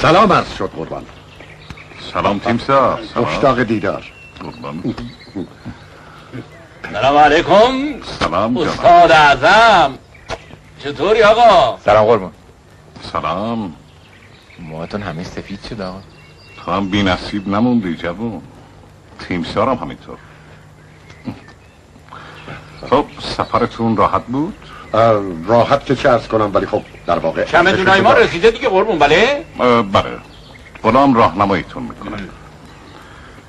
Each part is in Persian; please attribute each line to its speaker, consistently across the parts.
Speaker 1: سلام عرض شد قربان.
Speaker 2: سلام تیمسار.
Speaker 1: مشتاق دیدار.
Speaker 2: قربان.
Speaker 3: سلام علیکم.
Speaker 2: سلام جناب.
Speaker 3: استاد اعظم چطوری آقا؟
Speaker 4: سلام قربان.
Speaker 2: سلام.
Speaker 4: موهاتون همه سفید شد آقا.
Speaker 2: تو هم بی نصیب نموندی جوون. تیمسارم همینطور. خب سفرتون راحت بود؟
Speaker 1: راحت که چه عرض کنم، ولی خب در واقع
Speaker 3: چمدونای ما رسیده دیگه قربون. بله؟
Speaker 2: بله. غلام راهنماییتون میکنه.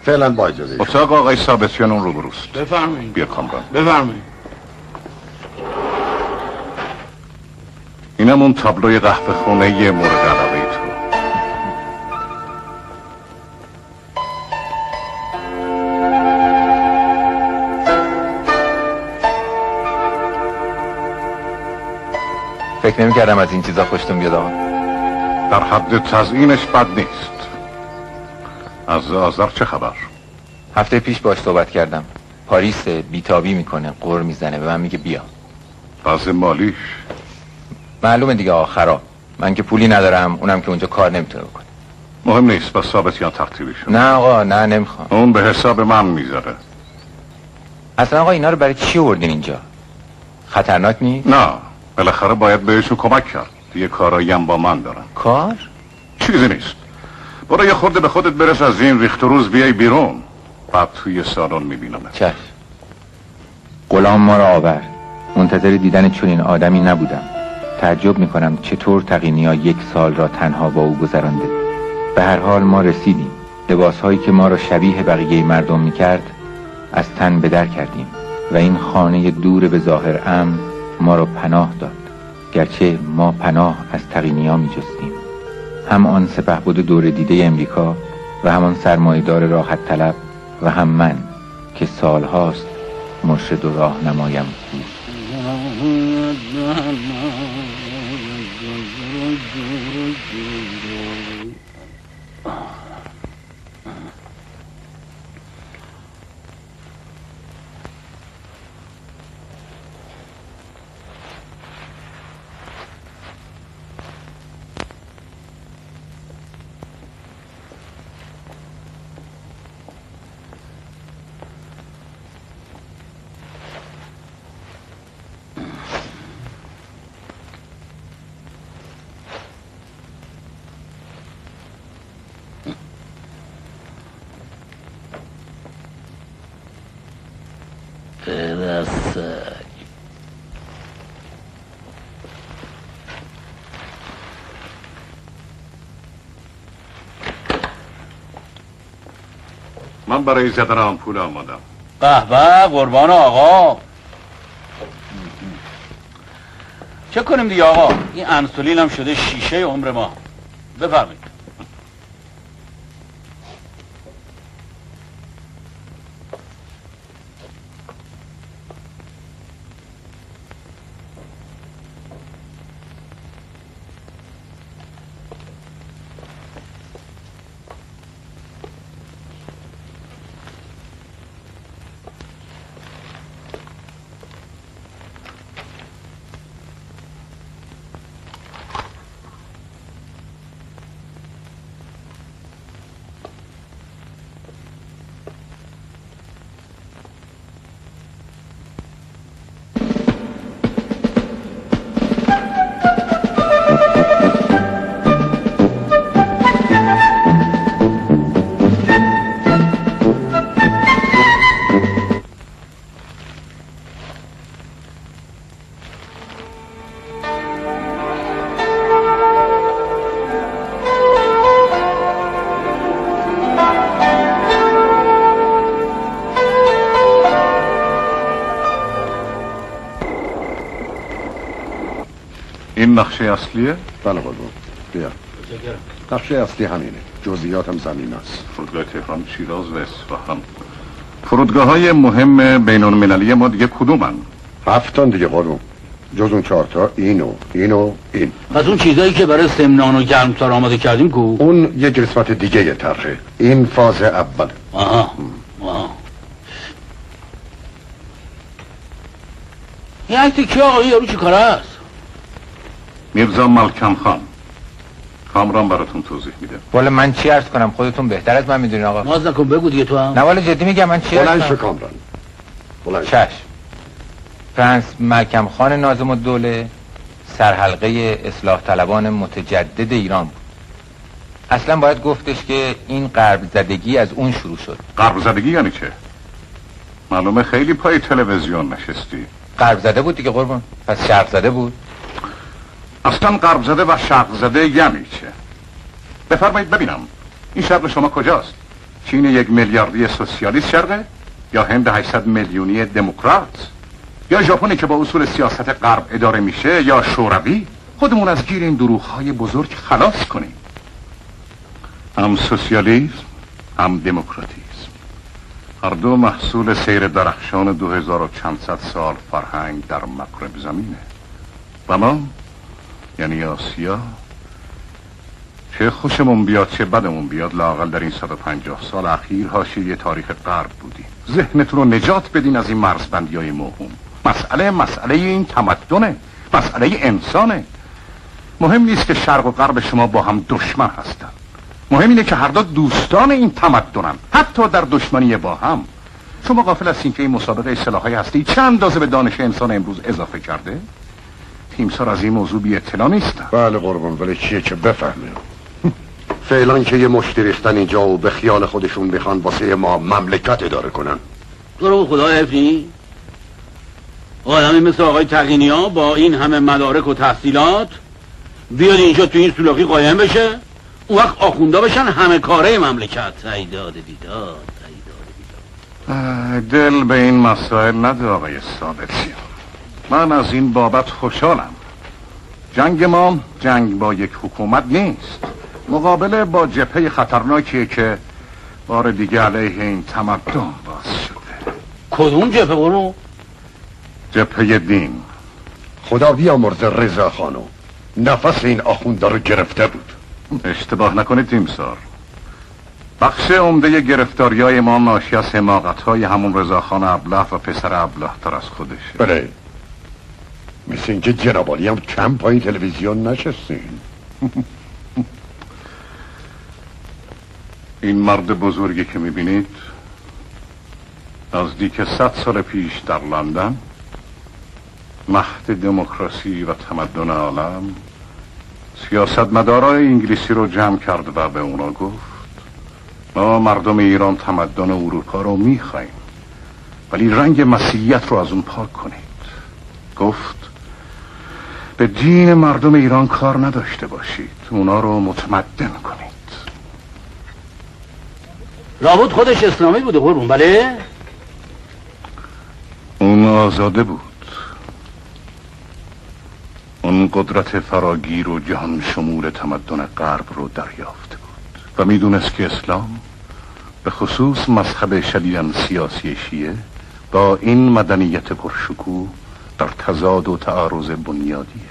Speaker 1: فعلا با اجازه.
Speaker 2: اتاق آقای ثابتیان اون روبروست.
Speaker 3: بفرمایید.
Speaker 2: بیا کامران.
Speaker 3: بفرمایید.
Speaker 2: اینم اون تابلوی قهوه خونه مورد علاقه تو.
Speaker 4: فکر نمی‌کردم از این چیزا خوشتون بیاد آقا.
Speaker 2: در حد تزیینش بد نیست. از آذر چه خبر؟
Speaker 4: هفته پیش باش صحبت کردم. پاریس بیتابی میکنه، قر میزنه، به من میگه بیا.
Speaker 2: وضع مالیش
Speaker 4: معلومه دیگه خراب. من که پولی ندارم، اونم که اونجا کار نمیتونه بکنه.
Speaker 2: مهم نیست، با ثابتیان ترتیبشون.
Speaker 4: نه آقا، نه نمیخوام.
Speaker 2: اون به حساب من میذاره.
Speaker 4: اصلا آقا اینا رو برای چی آوردین اینجا؟ خطرناک نیست؟
Speaker 2: نه، بالاخره باید بهشون کمک کرد. یه کارایی هم با من دارن.
Speaker 4: کار؟
Speaker 2: چیزی نیست. برو یه خورده به خودت برس، از این ریخت و روز بیای بیرون. بعد توی سالن میبینم.
Speaker 4: چشم. غلام ما را آورد. منتظر دیدن چنین آدمی نبودم. تعجب میکنم چطور تقی‌نیا 1 سال را تنها با او گذرانده. به هر حال ما رسیدیم. لباسهایی که ما را شبیه بقیه مردم میکرد از تن به در کردیم و این خانه دور به ظاهر امن ما را پناه داد. گرچه ما پناه از تقی‌نیا میجستیم. هم آن سپهبد دور دیده امریکا و همان سرمایه‌دار راحت طلب و هم من که سالهاست مرشد و راهنمایم بود.
Speaker 2: من برای زدن آمپول آمادم.
Speaker 3: به به قربان آقا. چه کنیم دیگه آقا؟ این انسولین هم شده شیشه عمر ما. بفرمایید.
Speaker 2: این نقشه اصلیه؟
Speaker 1: بله قربان. بیا. نقشه اصلی همینه. جزئیات هم زمین است.
Speaker 2: فرودگاه تهران، شیراز و اصفهان. فرودگاه های مهم بین المللی ما دیگه کدومن؟
Speaker 1: 7 دیگه قربان. جز اون 4 تا این.
Speaker 3: پس اون چیزایی که برای سمنان و گرمسار آماده کردیم کو؟
Speaker 1: اون یه قسمت دیگه یه طرحه. این فاز اول.
Speaker 3: آها. این عکس کی آقا؟ یارو چی کاره است؟
Speaker 2: میرزا ملکم خان. کامران براتون توضیح میده.
Speaker 4: والا من چی عرض کنم؟ خودتون بهتر از من میدونین آقا.
Speaker 3: ناز نکن بگو دیگه تو هم.
Speaker 4: نه والا جدی میگم، من چی عرض
Speaker 1: بلند
Speaker 4: کنم؟
Speaker 1: شو کامران، بلند شو.
Speaker 4: چشم. پرنس ملکم خان ناظم الدوله سرحلقه اصلاح طلبان متجدد ایران بود. اصلا باید گفتش که این غرب زدگی از اون شروع شد.
Speaker 2: غرب زدگی یعنی چه؟ معلومه خیلی پای تلویزیون نشستی.
Speaker 4: غرب زده بود دیگه قربان. پس شرق زده بود.
Speaker 2: اصلا غرب زده و شرق زده یعنی چه؟ بفرمایید ببینم این شرق شما کجاست؟ چین 1 میلیاردی سوسیالیست شرقه؟ یا هند 800 میلیونی دموکرات؟ یا ژاپنی که با اصول سیاست غرب اداره میشه؟ یا شوروی؟ خودمون از گیر این دروغ‌های بزرگ خلاص کنیم. هم سوسیالیسم هم دموکراتیسم، هر دو محصول سیر درخشان 2000 و چند صد سال فرهنگ در مغرب زمینه. و ما یعنی آسیا، چه خوشمون بیاد چه بدمون بیاد، لااقل در این 150 سال اخیر حاشیه تاریخ غرب بودیم. ذهنتون رو نجات بدین از این مرزبندی‌های موهوم. مسئله این تمدنه، مسئله انسانه. مهم نیست که شرق و غرب شما با هم دشمن هستن، مهم اینه که هر دو دوستان این تمدنن، حتی در دشمنی با هم. شما غافل هستین که این مسابقه سلاح‌های هستی چند اندازه به دانش انسان امروز اضافه کرده؟ تیمسار از این موضوع بی اطلاع نیستن.
Speaker 1: بله قربان، ولی چیه که بفهمیم. فعلا که یه مشتی ریختن اینجا و به خیال خودشون بخوان واسه ما مملکت اداره کنن.
Speaker 3: تو رو خدا حفظی آدمی مثل آقای تقینی ها با این همه مدارک و تحصیلات بیاد اینجا تو این سولاخی قایم بشه، اون وقت آخوندا بشن همه کاره مملکت. ایداد بیداد، ایداد بیداد.
Speaker 2: دل به این مسائل نده آقای ثابتی. من از این بابت خوشحالم. جنگ ما جنگ با یک حکومت نیست، مقابله با جبهه خطرناکیه که بار دیگه علیه این تمدن باز شده.
Speaker 3: کدوم جبهه برو؟
Speaker 2: جبهه دین.
Speaker 1: خدا بیامرز رضا خانو، نفس این آخونده رو گرفته بود.
Speaker 2: اشتباه نکنید تیمسار، بخش عمده گرفتاریای ما ناشی از حماقت‌های همون رضاخان ابله و پسر ابله تر از خودشه.
Speaker 1: بله، مثل اینکه جنابالی هم کم پای تلویزیون نشستین.
Speaker 2: این مرد بزرگی که میبینید نزدیک 100 سال پیش در لندن مهد دموکراسی و تمدن عالم سیاستمدارای انگلیسی رو جمع کرد و به اونا گفت ما مردم ایران تمدن اروپا رو میخوایم، ولی رنگ مسیحیت رو از اون پاک کنید. گفت به دین مردم ایران کار نداشته باشید، اونا رو متمدن کنید.
Speaker 3: لابد خودش اسلامی بوده قربون. بله
Speaker 2: اون آزاده بود، اون قدرت فراگیر و جهان شمول تمدن غرب رو دریافته بود و میدونست که اسلام به خصوص مذهب شدیداً سیاسی شیعه با این مدنیت پرشکوه در تضاد و تعارض بنیادیه.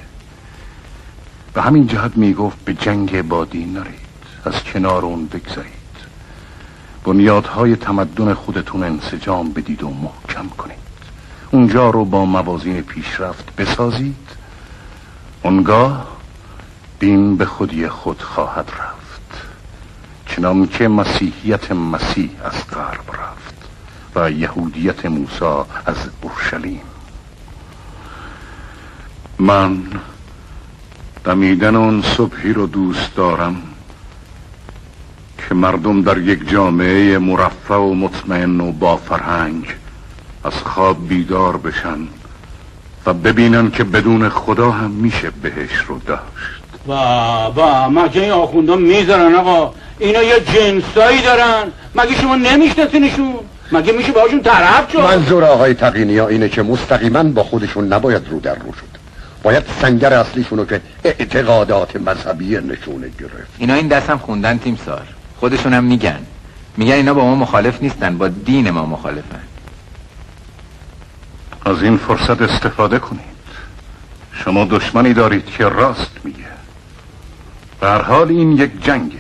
Speaker 2: به همین جهت میگفت به جنگ با دین نرید، از کنار اون بگذارید، بنیادهای تمدن خودتون انسجام بدید و محکم کنید، اونجا رو با موازین پیشرفت بسازید، اونگاه دین به خودی خود خواهد رفت، چنان که مسیحیت مسیح از غرب رفت و یهودیت موسی از اورشلیم. من دمیدن اون صبحی رو دوست دارم که مردم در یک جامعه مرفه و مطمئن و با فرهنگ از خواب بیدار بشن و ببینن که بدون خدا هم میشه بهش رو داشت.
Speaker 3: با مگه این آخوندا میذارن آقا؟ اینا یه جنسایی دارن، مگه شما نمیشناسینشون؟ مگه میشه باهاشون طرف شد؟
Speaker 1: منظور آقای تقینی ها اینه که مستقیما با خودشون نباید رو در رو شد، باید سنگر اصلیشونو که اعتقادات مذهبی نشونه گرفت.
Speaker 4: اینا این دست هم خوندن تیمسار، خودشون هم میگن اینا با ما مخالف نیستن، با دین ما مخالفن.
Speaker 2: از این فرصت استفاده کنید. شما دشمنی دارید که راست میگه. به هر حال این یک جنگه،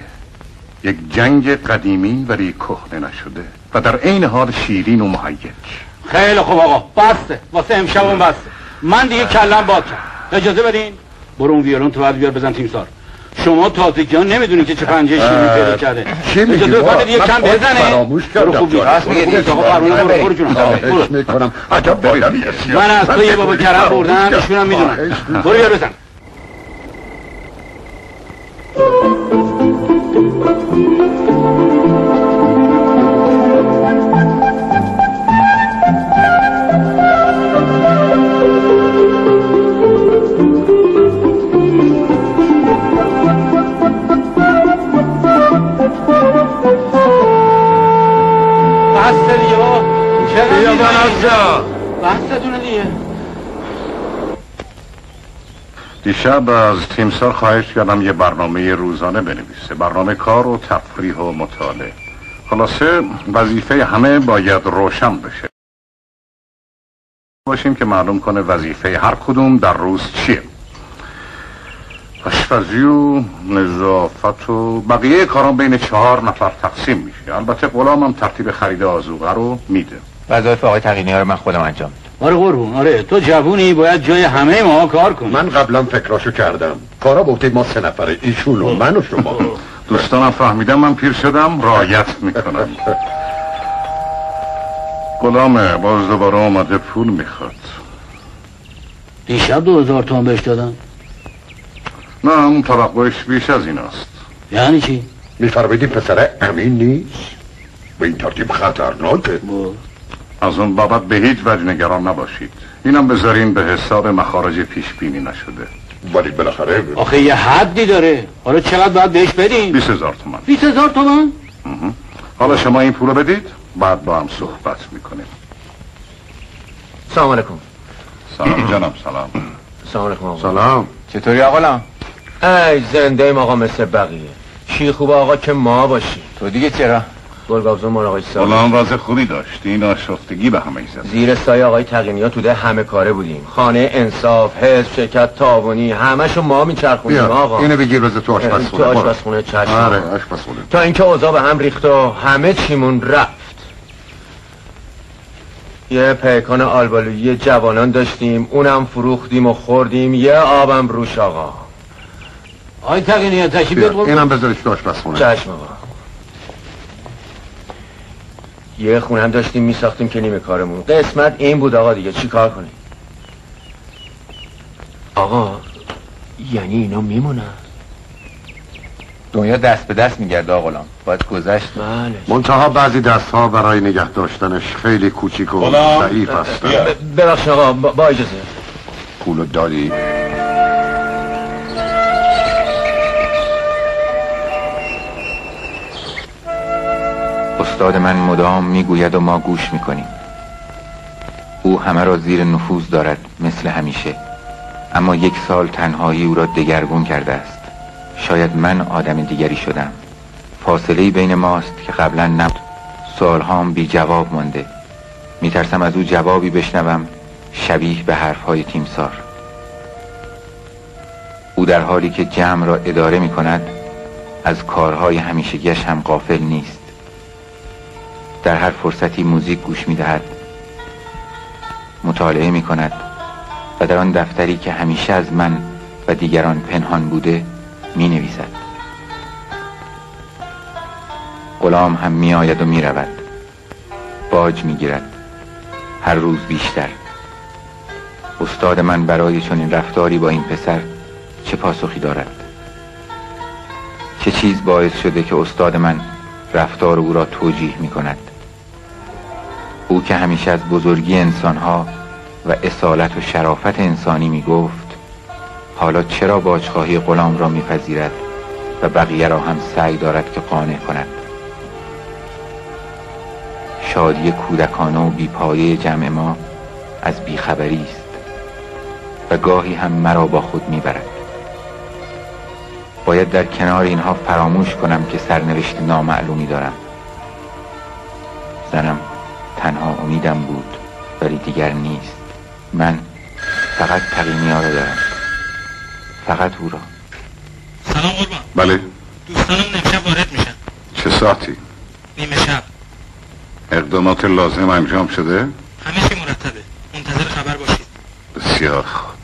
Speaker 2: یک جنگ قدیمی ولی کهنه نشده و در عین حال شیرین و مهیج.
Speaker 3: خیلی خوب آقا، بسته واسه امشبم بسته. من دیگه کلم با کرد. اجازه بدین برو اون ویولون تو بعد بیار بزن تیمسار. شما تازگیان نمیدونید که چه پنجه شیمی پیدا کرده.
Speaker 1: چی میگی؟
Speaker 3: دو تا دیگه کم بزنه.
Speaker 1: فراموش کردم.
Speaker 3: برو خوب راست میگی. آقا فرمون برو جون.
Speaker 1: خواهش میکنم. عجب بادمی هستی.
Speaker 3: من از تو یه بابا کرم بردم، ایشونم میدونن. برو بیا بزن. بسته دیگه بابا.
Speaker 1: بیا بنازا.
Speaker 3: بسته دونه دیگه.
Speaker 2: دیشب از تیمسار خواهش کردم یه برنامه روزانه بنویسه، برنامه کار و تفریح و مطالعه. خلاصه وظیفه همه باید روشن بشه باشیم که معلوم کنه وظیفه هر کدوم در روز چیه. آشپزی و نظافت و بقیه کاران بین 4 نفر تقسیم میشه. البته غلام هم ترتیب خرید آذوقه رو میده.
Speaker 4: وظایف آقای تقینی رو من خودم انجام میدم.
Speaker 3: آره قربون، آره تو جوونی باید جای همه ما کار کنی.
Speaker 1: من قبلا فکراشو کردم. کارا بوده ما 3 نفره، ایشون و من و شما.
Speaker 2: دوستانم فهمیدم من پیر شدم، رعایت میکنم. غلامه باز دوباره اومده پول میخواد.
Speaker 3: دیشب 2000 تومان بهش دادم.
Speaker 2: نه اون توقعش بیش از این است.
Speaker 3: یعنی چی؟
Speaker 1: میفرمایید پسر امین نیست؟ به این ترتیب خطرناکه.
Speaker 2: از اون بابت به هیچ وجه نگران نباشید. اینم بذارین به حساب مخارج پیش بینی نشده.
Speaker 1: ولی بالاخره
Speaker 3: آخه یه حدی داره. حالا چقدر باید بهش بدیم؟
Speaker 2: 20000 تومان.
Speaker 3: 20000 تومان؟
Speaker 2: حالا شما این پول رو بدید بعد با هم صحبت میکنیم.
Speaker 5: سلام علیکم.
Speaker 2: سلام جانم. سلام.
Speaker 5: سلام علیکم آقا.
Speaker 1: سلام.
Speaker 4: چطوری آقا لام؟
Speaker 5: ای زنده ایم آقا مثل بقیه. چی خوبه آقا که ما باشی.
Speaker 4: تو دیگه چرا؟
Speaker 5: گلگابزون مال آقای سال.
Speaker 2: غلام وضع خوبی داشت. این آشفتگی به همه زد.
Speaker 5: زیر سایه آقای تقینیا توده همه کاره بودیم. خانه انصاف، حزب، شرکت تعاونی همشو ما میچرخونیم آقا.
Speaker 1: اینو بگیر بذار تو آشپزخونه.
Speaker 5: تو آشپزخونه چشم.
Speaker 1: آره آشپزخونه.
Speaker 5: تا اینکه اوضاع به هم ریخت و همه چیمون رفت. یه پیکان آلبالویی جوانان داشتیم، اونم فروختیم و خوردیم. یه آبم روش آقا.
Speaker 3: آی تقینی تشریف بیاد.
Speaker 1: اینم بذارش تو آشپزخونه.
Speaker 5: چشم آقا. یه خونه هم داشتیم میساختیم که نیمه کارمون. قسمت این بود آقا، دیگه چی کار کنیم؟ آقا یعنی اینا میمونن؟
Speaker 4: دنیا دست به دست میگرده آقا غلام. باید گذشت.
Speaker 5: بله.
Speaker 1: منتها بعضی دستها برای نگه داشتنش خیلی کوچیک و ضعیف هستن.
Speaker 5: ببخشید آقا با اجازه.
Speaker 1: پولو دادی؟
Speaker 4: استاد من مدام میگوید و ما گوش میکنیم. او همه را زیر نفوذ دارد مثل همیشه، اما 1 سال تنهایی او را دگرگون کرده است. شاید من آدم دیگری شدم. فاصله بین ماست که قبلا نبود. سوالهام بی جواب مانده. میترسم از او جوابی بشنوم شبیه به حرفهای تیمسار. او در حالی که جمع را اداره میکند از کارهای همیشگیش هم غافل نیست. در هر فرصتی موزیک گوش میدهد، مطالعه میکند و در آن دفتری که همیشه از من و دیگران پنهان بوده می نویسد. غلام هم می آید و می رود. باج می گیرد هر روز بیشتر. استاد من برای چنین رفتاری با این پسر چه پاسخی دارد؟ چه چیز باعث شده که استاد من رفتار او را توجیه می کند؟ او که همیشه از بزرگی انسانها و اصالت و شرافت انسانی می گفت، حالا چرا باجخواهی غلام را میپذیرد و بقیه را هم سعی دارد که قانع کند؟ شادی کودکانه و بیپایه جمع ما از بیخبری است و گاهی هم مرا با خود میبرد. باید در کنار اینها فراموش کنم که سرنوشت نامعلومی دارم. زنم تنها امیدم بود ولی دیگر نیست. من فقط تقینیا را دارم، فقط او را.
Speaker 6: سلام قربان.
Speaker 2: بله.
Speaker 6: دوستانم نمشب وارد میشن.
Speaker 2: چه ساعتی؟
Speaker 6: نیمه شب.
Speaker 2: اقدامات لازم انجام شده؟
Speaker 6: همه چی مرتبه. منتظر خبر باشید.
Speaker 2: بسیار خوب.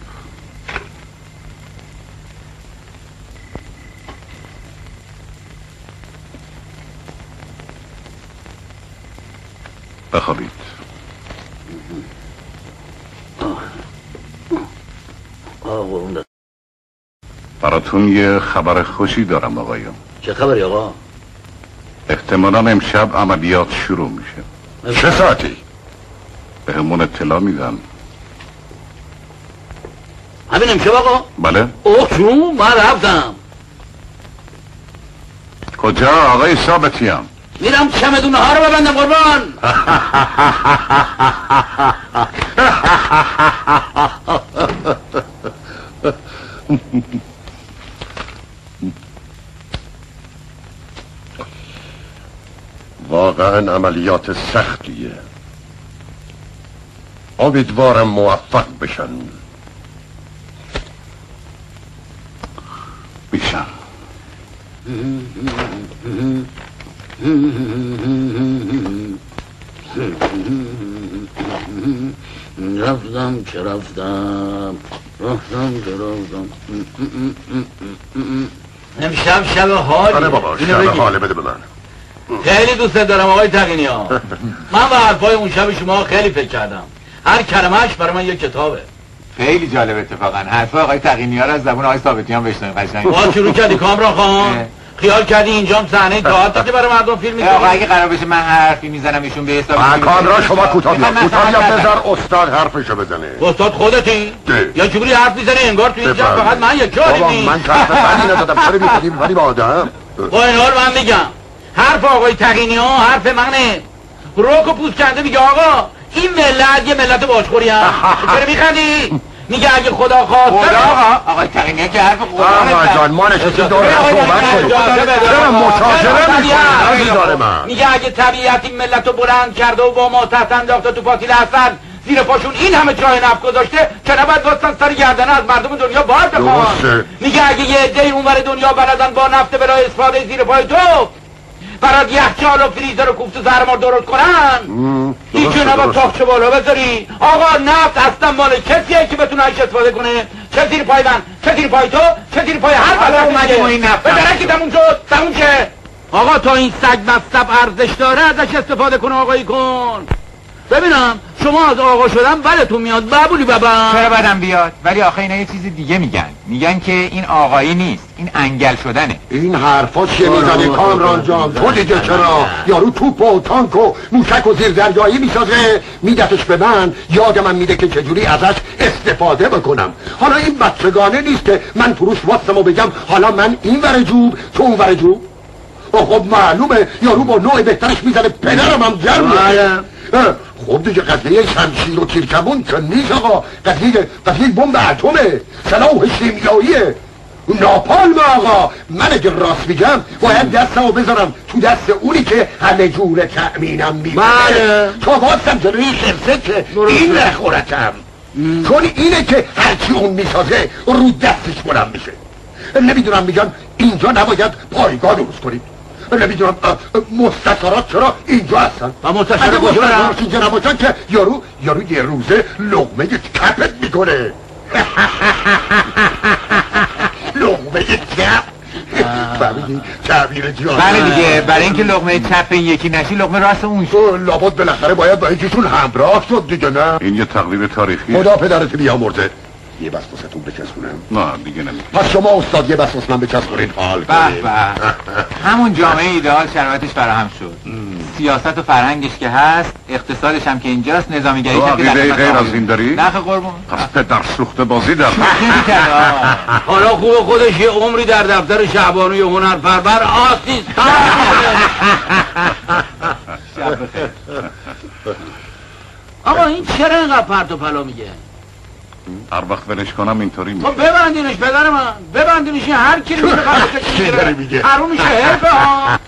Speaker 2: بخوابید. براتون یه خبر خوشی دارم آقایون.
Speaker 3: چه خبری آقا؟
Speaker 2: احتمالاً امشب عملیات شروع میشه.
Speaker 1: چه ساعتی؟
Speaker 2: به همون اطلاع میدن.
Speaker 3: همین امشب آقا؟
Speaker 2: بله.
Speaker 3: اوه جون من رفتم.
Speaker 2: کجا آقای ثابتیان؟
Speaker 3: میرم چمدونه ها رو ببندم قربان.
Speaker 1: واقعا عملیات سختیه. امیدوارم موفق بشن.
Speaker 2: میشم.
Speaker 3: رفتم که رفتم امشب شب حالی.
Speaker 1: آره بابا شب حاله بده به من.
Speaker 3: خیلی دوست دارم آقای تقینی ها. من به حرفای اون شب شما خیلی فکر کردم. هر کلمهش برای من یک کتابه.
Speaker 4: خیلی جالب اتفاقا حرف آقای تقینی‌ها رو از زبون آقای ثابتیان بشنویم. قشنگ
Speaker 3: ما شروع کردی کامران خان. خیال کردی اینجام صحنه تئاتر که برای مردم فیلم می‌سازی.
Speaker 4: آقا اگه قرار بشه من حرفی میزنم ایشون به حساب
Speaker 1: کامران شما کوتاه بذار استاد حرفشو بزنه.
Speaker 3: استاد خودتی؟ یا جوری حرف میزنی انگار تو این جمع فقط من یک جایی
Speaker 1: بابا من که حرف بدی ندادم. چرا می‌خدیم ولی با آدم؟
Speaker 3: با این حال من میگم حرف آقای تقینی ها حرف منه. روک و پوست کنده میگه آقا این ملت یه ملت باشخوری هم. چرا میخندی؟ میگه اگه خدا خواسته
Speaker 4: آقای تقینی که حرف قرآن
Speaker 1: آقا جان ما نشستیم دور هم صحبت کنیم. چرا مشاجره میکنیم؟
Speaker 3: میگه اگه طبیعت این ملت رو بلند کرده و با ما تحت انداخته تو پاتیل حسن زیر پاشون این همه جای نفت گذاشته که نباید واسطن سر گردنه از مردم دنیا بار بخوان. میگه اگه یه عده اونور دنیا بلدن با نفت برای استفاده زیر پای تو برای یخچال و فریزر و کوفت و زهرمار درست کنن این که نباید تاخچه بالا بذاری. آقا نفت اصلا مال کسیه که بتونه ازش استفاده کنه. چه زیر پای من، چه زیر پای تو، چه زیر پای هر بلد اومدیم و این نفت بدرکی تموم شد. تموم که آقا تا این سگ مصب ارزش داره ازش استفاده کنه. آقایی کن ببینم شما از آقا شدن بدتون میاد بابولی بابا.
Speaker 4: چرا بدم بیاد؟ ولی آخه اینا یه چیز دیگه میگن که این آقایی نیست، این انگل شدنه.
Speaker 1: این حرفا چیه میزنه کامران جان؟ تو دیگه چرا؟ یارو توپ و تانک و موشک و زیر دریایی میسازه میدتش به من. یاد من میده که چجوری ازش استفاده بکنم. حالا این بچگانه نیست که من تو روش واسم و بگم حالا من این ور جوب تو اون ور جوب. خب معلومه یارو با نوع بهترش میزنه پدرم هم گرمه. خب دیگه قضیه شمشیر و تیرکمون که نیست آقا. قضیه بمب اتمه، سلاح شیمیاییه، ناپالم آقا. من اگه راست میگم باید دستمو بذارم تو دست اونی که همه جور تأمینم میکنه تا واسم جلوی خرسه که این نخورتم. چون اینه که هرچی اون میسازه رو دستش بلند میشه. نمیدونم میگن اینجا نباید پایگاه درست کنیم. نمیدونم مستشارات چرا اینجا هستن.
Speaker 3: و مستشار کجا برم؟
Speaker 1: اینجا نباشن که یارو یه روزه لقمه کپت میکنه. لقمه کپ. فهمیدی؟ تعبیر جان.
Speaker 4: بله دیگه برای اینکه لقمه چپ یکی نشی لقمه راست اون شد.
Speaker 1: لابد بالاخره باید با یکیشون همراه شد دیگه. نه
Speaker 2: این یه تقریب تاریخی.
Speaker 1: خدا پدرت بیامرزه. یه بس واسهتون بچسبونم؟
Speaker 2: نه دیگه نمیشه.
Speaker 1: پس شما استاد یه بس واسه من بچسبونید حال کنید.
Speaker 4: همون جامعه ایدئال شرایطش فراهم شد. سیاست و فرهنگش که هست، اقتصادش هم که اینجاست، نظامیگریش هم که
Speaker 2: عقیده غیر از این داری؟
Speaker 4: نه قربون.
Speaker 2: پس در سوخت بازی در
Speaker 3: حالا خوب خودش یه عمری در دفتر شعبانوی هنرپرور آسیست. آقا این چرا اینقدر پرت و پلا میگه؟
Speaker 2: هر وقت ولش کنم اینطوری میشه.
Speaker 3: خب ببندینش پدر من، ببندینش. هر کی رو میگه حروم میشه حرفه ها.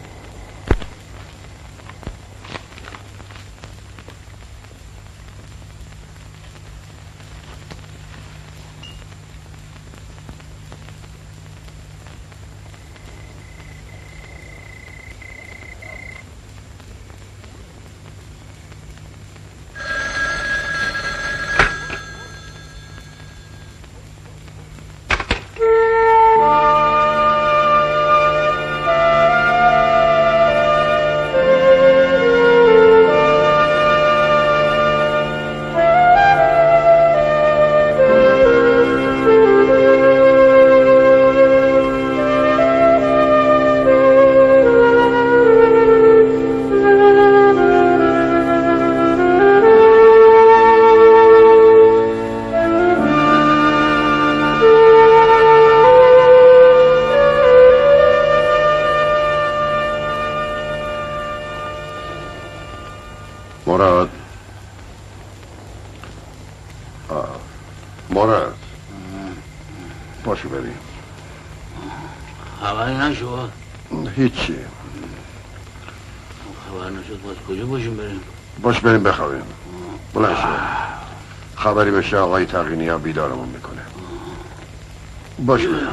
Speaker 1: مراد باشو بریم.
Speaker 3: خبری نشد؟
Speaker 1: هیچی.
Speaker 3: خبر نشد باز کجا باشیم بریم؟
Speaker 1: باش بریم بخوابیم. بلند شو. خبری بشه آقای تقینی ها بیدارمون میکنه. باش بریم.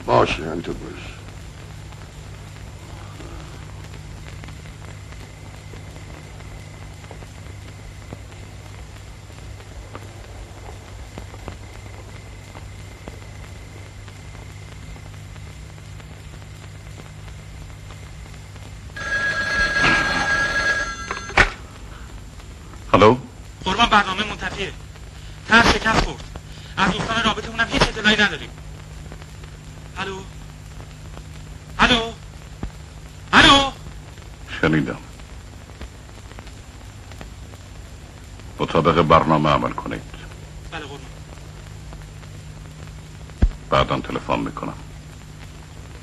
Speaker 1: باشه همینطور باش.
Speaker 2: الو
Speaker 6: قربان برنامه منتفیه. تر شکست خورد. از دوستان رابطه اونم هیچ اطلاعی نداریم. الو الو الو
Speaker 2: شنیدم. مطابق برنامه عمل کنید.
Speaker 6: بله قربان.
Speaker 2: بعداً تلفن میکنم.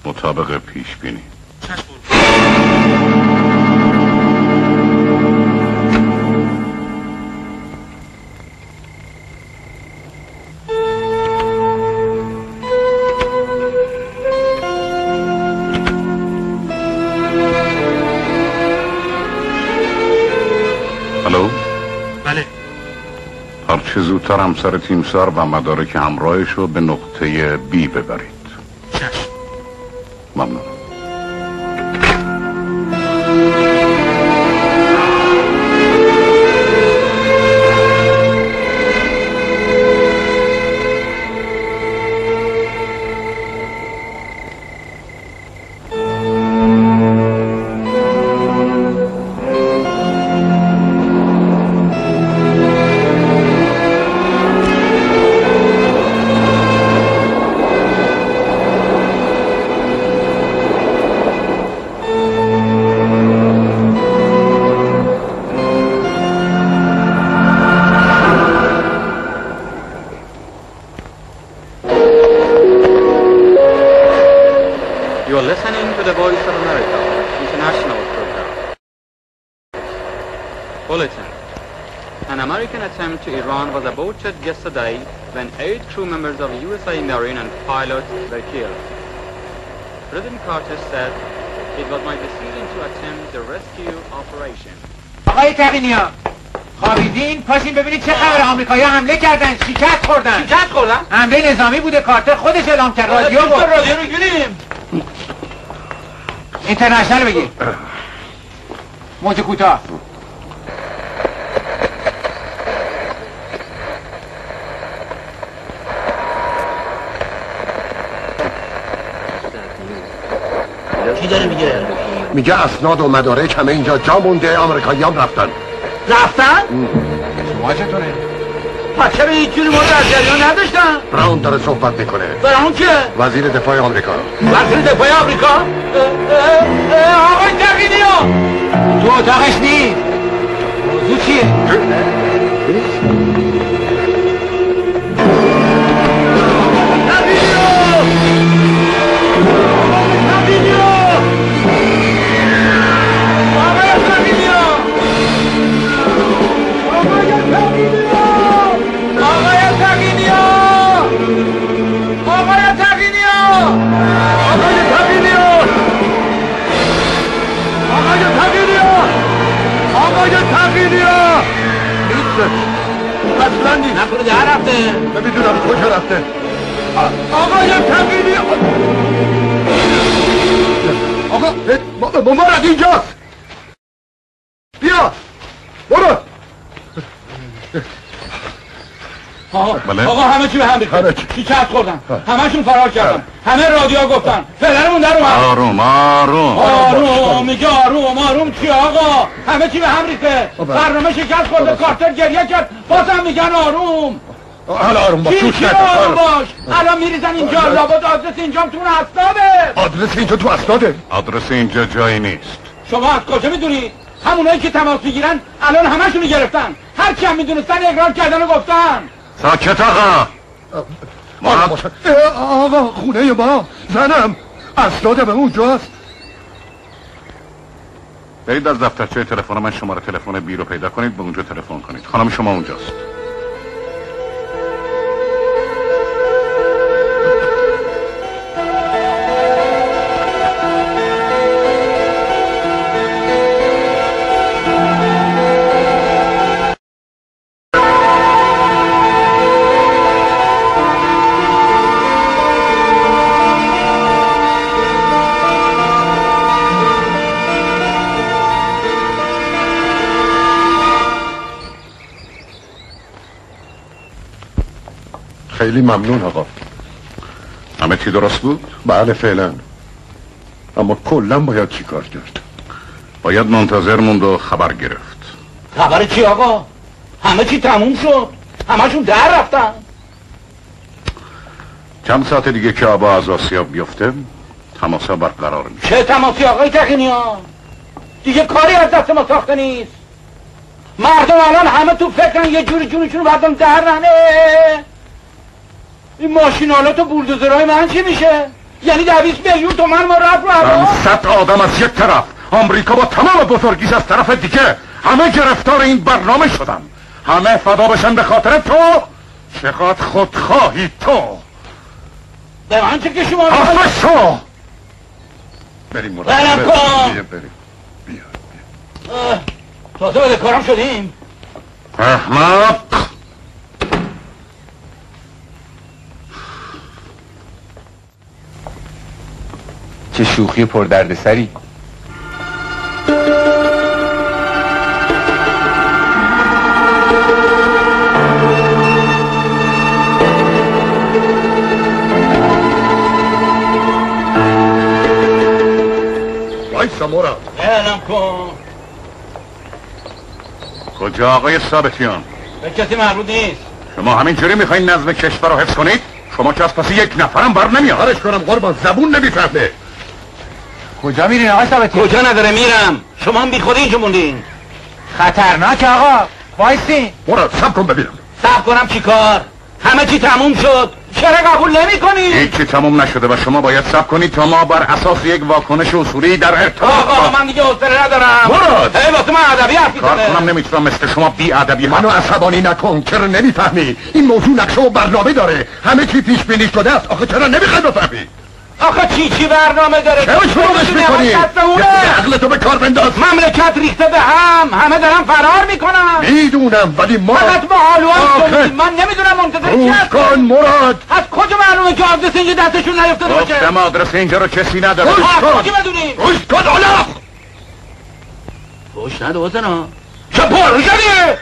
Speaker 2: مطابق پیش بینی.
Speaker 6: چشم قربان.
Speaker 2: چه زودتر همسر تیمسار و مدارک همراهش رو به نقطه بی ببرید.
Speaker 6: چشم.
Speaker 2: ممنون.
Speaker 7: To Iran was aborted yesterday when 8 crew members of USA Marine and pilots were killed. President Carter said it was my decision to attempt the rescue operation.
Speaker 4: آقای تقینیا خوابیدین؟ پاشین ببینید چه خبر. آمریکایی‌ها حمله کردن، شکست خوردن. حمله نظامی بوده، کارتر خودش اعلام کرد. رادیو رو گیریم. اینترنشنال بگیر. موج کوتاه.
Speaker 3: چی داره میگه؟
Speaker 1: میگه اسناد و مدارک همه اینجا جا مونده. آمریکایی هم رفتن.
Speaker 4: شما چطوره؟
Speaker 3: پس چرا هیچ جوری ما رو از جریان نداشتن؟
Speaker 1: براون داره صحبت میکنه.
Speaker 3: براون که؟
Speaker 1: وزیر دفاع آمریکا.
Speaker 3: وزیر دفاع آمریکا؟ آقای تقینیا
Speaker 4: تو اتاقش نیست. موضوع چیه؟
Speaker 1: اصلا نیست.
Speaker 3: نکنه ده رفته.
Speaker 1: نمیدونم کجا رفته. آقای تقینی. آقا مراد اینجاست. بیا برو.
Speaker 3: آقا همه چی به هم ریخته. شکست خوردن. همشون فرار کردن. همه رادیو گفتن پدرمون در اومد. آروم میگه آروم چی آقا؟ همه چی به هم ریخته. برنامه شکست خورده. کارتر گریه کرد. بازم میگن آروم.
Speaker 1: حالا آروم باش.
Speaker 3: چی آروم باش؟ الان میریزن اینجا. لابد آدرس اینجا تو اسناده.
Speaker 1: آدرس اینجا تو اسناده؟
Speaker 2: آدرس اینجا جایی نیست.
Speaker 3: شما از کجا میدونید؟ همونایی که تماس میگیرن الان همشونو گرفتن. هر کی هم میدونستن اقرار کردن و گفتن.
Speaker 2: ساکت آقا.
Speaker 1: آقا خونه ما زنم اسناد به اونجاست.
Speaker 2: برید از دفترچه تلفن من شماره تلفن بی رو پیدا کنید، به اونجا تلفن کنید. خانم شما اونجاست.
Speaker 1: خیلی ممنون آقا.
Speaker 2: همه چی درست بود؟
Speaker 1: بله فعلا. اما کلا باید چی کار کرد؟
Speaker 2: باید منتظر موند و خبر گرفت.
Speaker 3: خبر چی آقا؟ همه چی تموم شد، همه‌شون در رفتن.
Speaker 2: چند ساعت دیگه که آبا از آسیاب بیفته تماسا برقرار میشه.
Speaker 3: چه تماسی آقای تقینیان؟ دیگه کاری از دست ما ساخته نیست. مردم الان همه تو فکرن یه جوری جونشون بردن در رهنه. این ماشینالات و بولدوزرهای من چی میشه؟ یعنی 200 میلیون تومن ما رفت رو هوا.
Speaker 2: 100 آدم از یک طرف، آمریکا با تمام بزرگیش از طرف دیگه، همه گرفتار این برنامه شدن. همه فدا بشن به خاطر تو. چقدر خودخواهی تو.
Speaker 3: به من چه که شما
Speaker 2: حافظ شو. بریم مرد.
Speaker 3: برم کن.
Speaker 2: بریم.
Speaker 3: تازه بده کارم شدیم.
Speaker 2: احمد
Speaker 4: چه شوخی پر دردسری.
Speaker 1: وایسا مراد.
Speaker 3: برم کن.
Speaker 2: کجا آقای ثابتیان؟
Speaker 3: به کسی مربوط نیست.
Speaker 2: شما همینجوری میخواین نظم کشور رو حفظ کنید؟ شما که از پس یک نفرم بر نمیاد.
Speaker 1: کارش کنم قربان، زبون نمیفهمه.
Speaker 4: کجا میرین آقای ثابتیان؟
Speaker 3: کجا نداره میرم. شما هم بی خودی اینجا موندین.
Speaker 4: خطرناک آقا، وایسین.
Speaker 1: مراد صبر کن ببینم.
Speaker 3: صبر کنم چی کار؟ همه چی تموم شد. چرا قبول نمی کنی؟
Speaker 2: هیچی تموم نشده و شما باید صبر کنید تا ما بر اساس یک واکنش اصولی در ارتباط.
Speaker 3: آقا من دیگه حوصله ندارم.
Speaker 2: مراد
Speaker 3: هی واسه من ادبی حرف
Speaker 2: کار
Speaker 3: میزنه.
Speaker 2: کنم نمیتونم مثل شما بی ادبی
Speaker 1: منو عصبانی نکن. چرا نمیفهمی؟ این موضوع نقشه و برنامه داره. همه چی پیش بینی شده است. آخه چرا نمیخوای بفهمی؟
Speaker 3: آخه چی برنامه داره؟
Speaker 1: چرا شروعش میکنی؟ عقل تو به کار بنداز.
Speaker 3: مملکت ریخته به هم، همه دارن فرار میکنن.
Speaker 1: میدونم ولی ما
Speaker 3: فقط با حالوان من نمیدونم منتظر چی
Speaker 1: روش
Speaker 3: هستم.
Speaker 1: کن مراد.
Speaker 3: از کجا معلومه که آدرس اینجا دستشون نیفتاده باشه؟
Speaker 2: گفتم آدرس اینجا رو کسی نداره.
Speaker 1: روش
Speaker 3: از
Speaker 1: کن.
Speaker 3: کجا بدونی؟
Speaker 1: روش کن اولا.
Speaker 3: روش نده حسنا. چه پارو شدی؟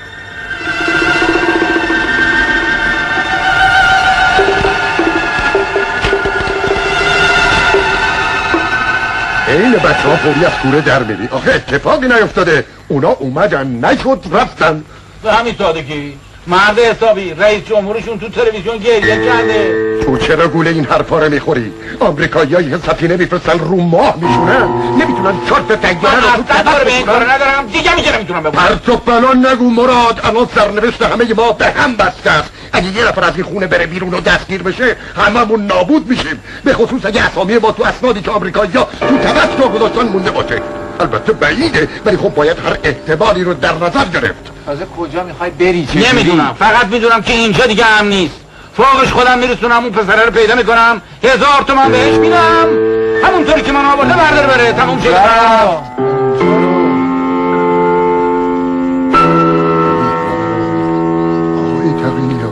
Speaker 1: این بچه ها فوری از کوره در میری. آخه اتفاقی نیفتاده. اونا اومدن نشد رفتن.
Speaker 3: به همین سادگی. مرد حسابی رئیس جمهورشون تو تلویزیون گریه کرده.
Speaker 1: تو چرا گوله این حرفا رو میخوری؟ آمریکایی‌ها سفینه میفرستن رو ماه میشونن. نمیتونن چارت تنگیرن رو تو
Speaker 3: اصلا به این کار ندارم. دیگه میگه نمیتونم ببونم.
Speaker 1: پرت و بلان نگو مراد. الان سرنوشت همه ما به هم بسته است. اگه یه نفر از این خونه بره بیرون و دستگیر بشه هممون نابود میشیم. به خصوص اگه اسامی ما تو اسنادی که آمریکایی‌ها تو تبسکو گذاشتن مونده باشه. البته بعیده ولی خب باید هر احتمالی رو در نظر گرفت.
Speaker 4: تازه کجا میخوای بری؟
Speaker 3: نمیدونم. فقط میدونم که اینجا دیگه هم نیست. فوقش خودم میرسونم اون پسره رو پیدا میکنم 1000 تومن بهش میدم همونطوری که من آورده بردار بره. تموم شد.
Speaker 1: آقای تقینیا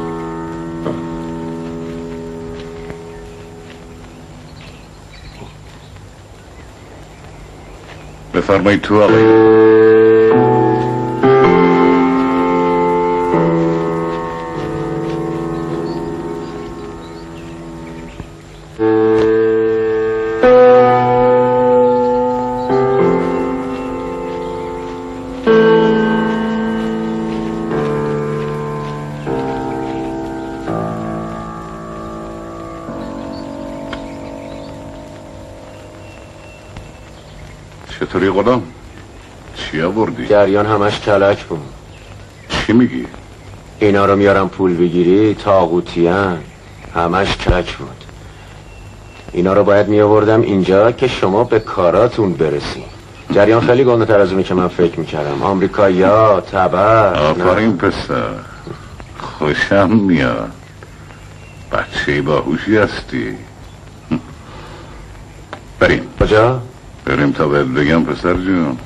Speaker 2: بفرمایید تو آقای. چطوری غلام؟ چی آوردی؟
Speaker 5: جریان همش کلک بود.
Speaker 2: چی میگی؟
Speaker 5: اینا رو میارم پول بگیری طاغوتیان. همش کلک بود. اینا رو باید میآوردم اینجا که شما به کاراتون برسین. جریان خیلی گنده تر از اونی که من فکر میکردم. آمریکایی‌ها تبر.
Speaker 2: آفرین پسر، خوشم میاد. بچه باهوشی هستی. بریم.
Speaker 5: کجا؟
Speaker 2: بریم تا بهت بگم پسر جون.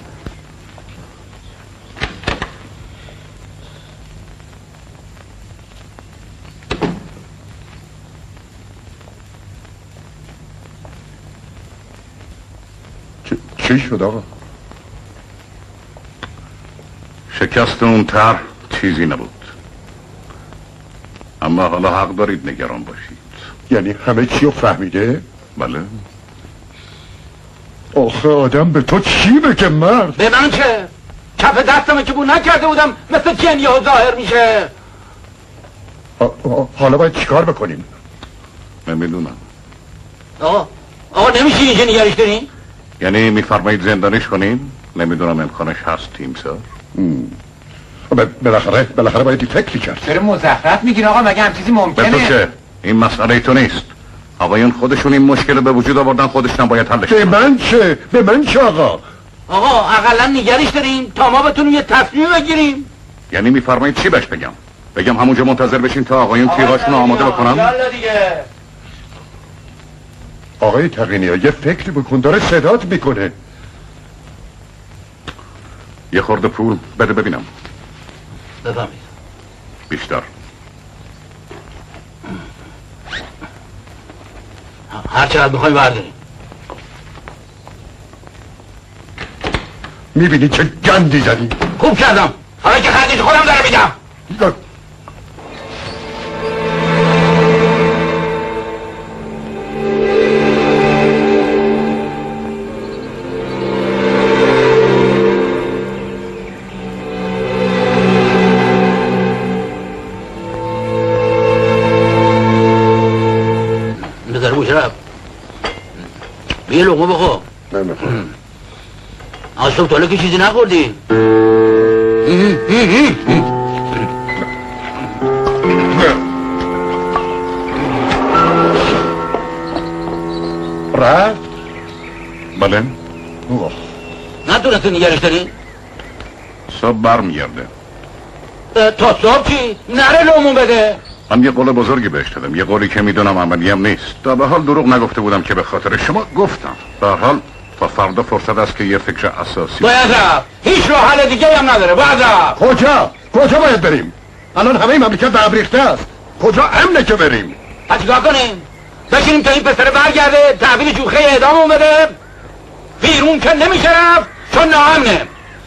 Speaker 1: چی شد آقا؟
Speaker 2: شکست اون طرح چیزی نبود، اما حالا حق دارید نگران باشید.
Speaker 1: یعنی همه چی رو فهمیده؟
Speaker 2: بله.
Speaker 1: آخه آدم به تو چی بگه مرد؟
Speaker 3: به من چه؟ کف دستمه که بو نکرده بودم مثل جنیه ها ظاهر میشه.
Speaker 1: حالا باید چیکار بکنیم؟
Speaker 2: نمیدونم.
Speaker 3: آقا نمیشه اینجا نگرش دارین؟
Speaker 2: یعنی میفرمایید زندانش کنیم؟ نمیدونم امکانش هست تیمسار.
Speaker 1: بالاخره باید فکری کرد.
Speaker 4: چرا مزخرف میگین آقا؟ مگه هم چیزی ممکنه؟
Speaker 2: به تو چه؟ این مسئله تو نیست. آقایون خودشون این مشکل به وجود آوردن، خودشون باید حلش
Speaker 1: به من چه؟ به من چه آقا؟
Speaker 3: آقا اقلا نگرش دارین تا ما بتونیم یه تصمیم بگیریم.
Speaker 2: یعنی میفرمایید چی بهش بگم همونجا منتظر بشین تا آقایون تیغاشون آماده بکنم؟
Speaker 3: یالا دیگه.
Speaker 1: آقای تقینی یه فکری بکن، داره صدات میکنه.
Speaker 2: یه خورده پول بده ببینم.
Speaker 3: بفهمید.
Speaker 2: بیشتر.
Speaker 3: هر چقدر بخوای برداریم.
Speaker 1: میبینی چه گندی زدی؟
Speaker 3: خوب کردم، حالا که خرجش خودم داره میدم. بذاره مشرف یه لقمه بخور.
Speaker 1: نمیخورم.
Speaker 3: از صبح تاله که چیزی نخوردی؟
Speaker 1: رفت؟
Speaker 2: بله.
Speaker 3: نتونستی نگرش داری؟
Speaker 2: صبح برمیگرده.
Speaker 3: تا صبح چی؟ نره لقمه بده.
Speaker 2: من یه قول بزرگی بهش دادم، یه قولی که میدونم عملی هم نیست. تا به حال دروغ نگفته بودم که به خاطر شما گفتم. به حال تا فردا فرصت است که یه فکر اساسی.
Speaker 3: باید رفت. هیچ راه حل دیگه هم نداره. باید رفت.
Speaker 1: کجا باید بریم؟ الان همه مملکت به هم ریخته است. کجا امنه که بریم؟
Speaker 3: پس چیکار کنیم؟ بشینیم تا این پسر برگرده تحویل جوخه اعدام بده؟ بیرون که نمیشه رفت چون ناامنه.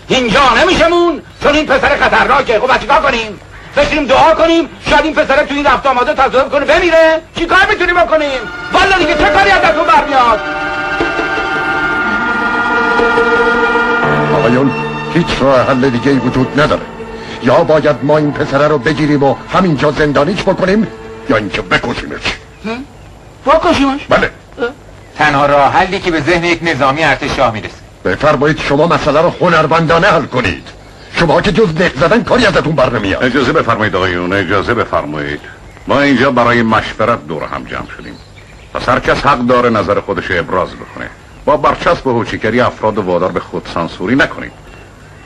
Speaker 3: اینجا نمیشه مون چون این پسر خطرناکه. خب چیکار کنیم؟ بشینیم دعا کنیم شاید این پسر تو این رفت آماده تصادف کنه بمیره؟ چیکار میتونیم بکنیم؟ والا دیگه چه کاری از دستون برمیاد؟
Speaker 1: آقایون هیچ راه حل دیگه ای وجود نداره. یا باید ما این پسره رو بگیریم و همینجا زندانیش بکنیم یا اینکه بکشیمش.
Speaker 3: بکشیمش؟
Speaker 1: بله.
Speaker 4: تنها راه حلی که به ذهن یک نظامی ارتش شاه میرسه.
Speaker 1: بفرمایید شما مسئله رو هنرمندانه حل کنید. شما که جز نق زدن کاری ازتون بر نمیاد.
Speaker 2: اجازه بفرمایید آقایون، اجازه بفرمایید. ما اینجا برای مشورت دور هم جمع شدیم. پس هر کس حق داره نظر خودش ابراز بکنه. با برچسب و هوچیگری افراد وادار به خودسانسوری نکنید.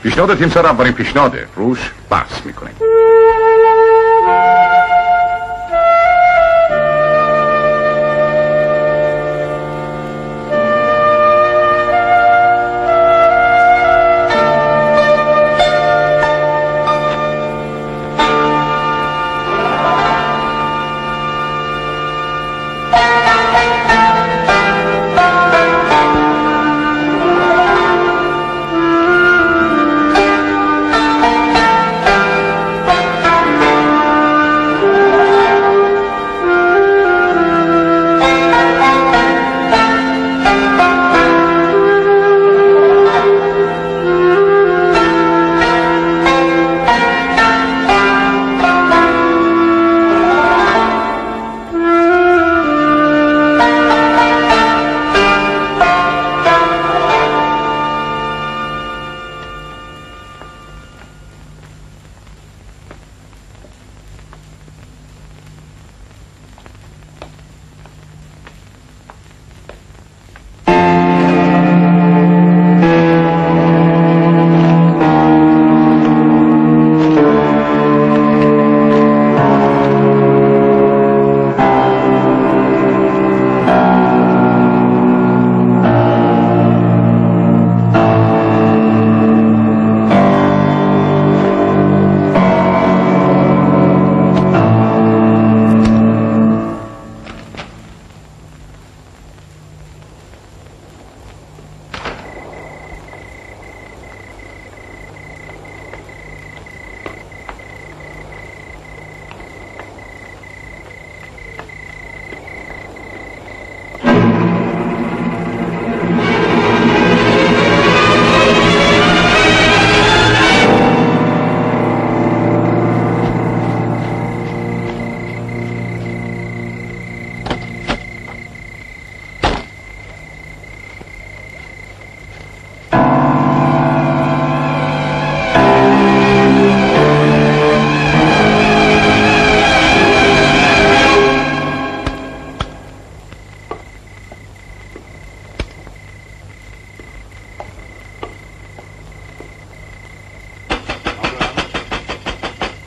Speaker 2: پیشنهاد تیمسار اولین پیشنهاده، روش بحث میکنیم.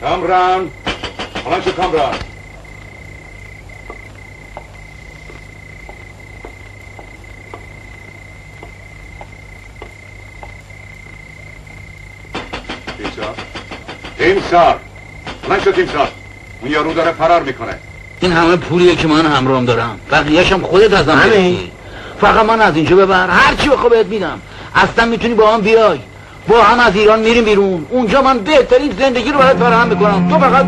Speaker 2: کامران بلند شو کامران. تیمسار بلند شو تیمسار. اون یارو داره فرار میکنه.
Speaker 3: این همه پولیه که من همراهم دارم، بقیه‌شم خودت ازم بگیر. فقط من از اینجا ببر، هر چی بخوای بهت میدم. اصلا میتونی با هم بیای، با هم از ایران میریم بیرون. اونجا من بهترین زندگی رو برات فراهم میکنم. تو فقط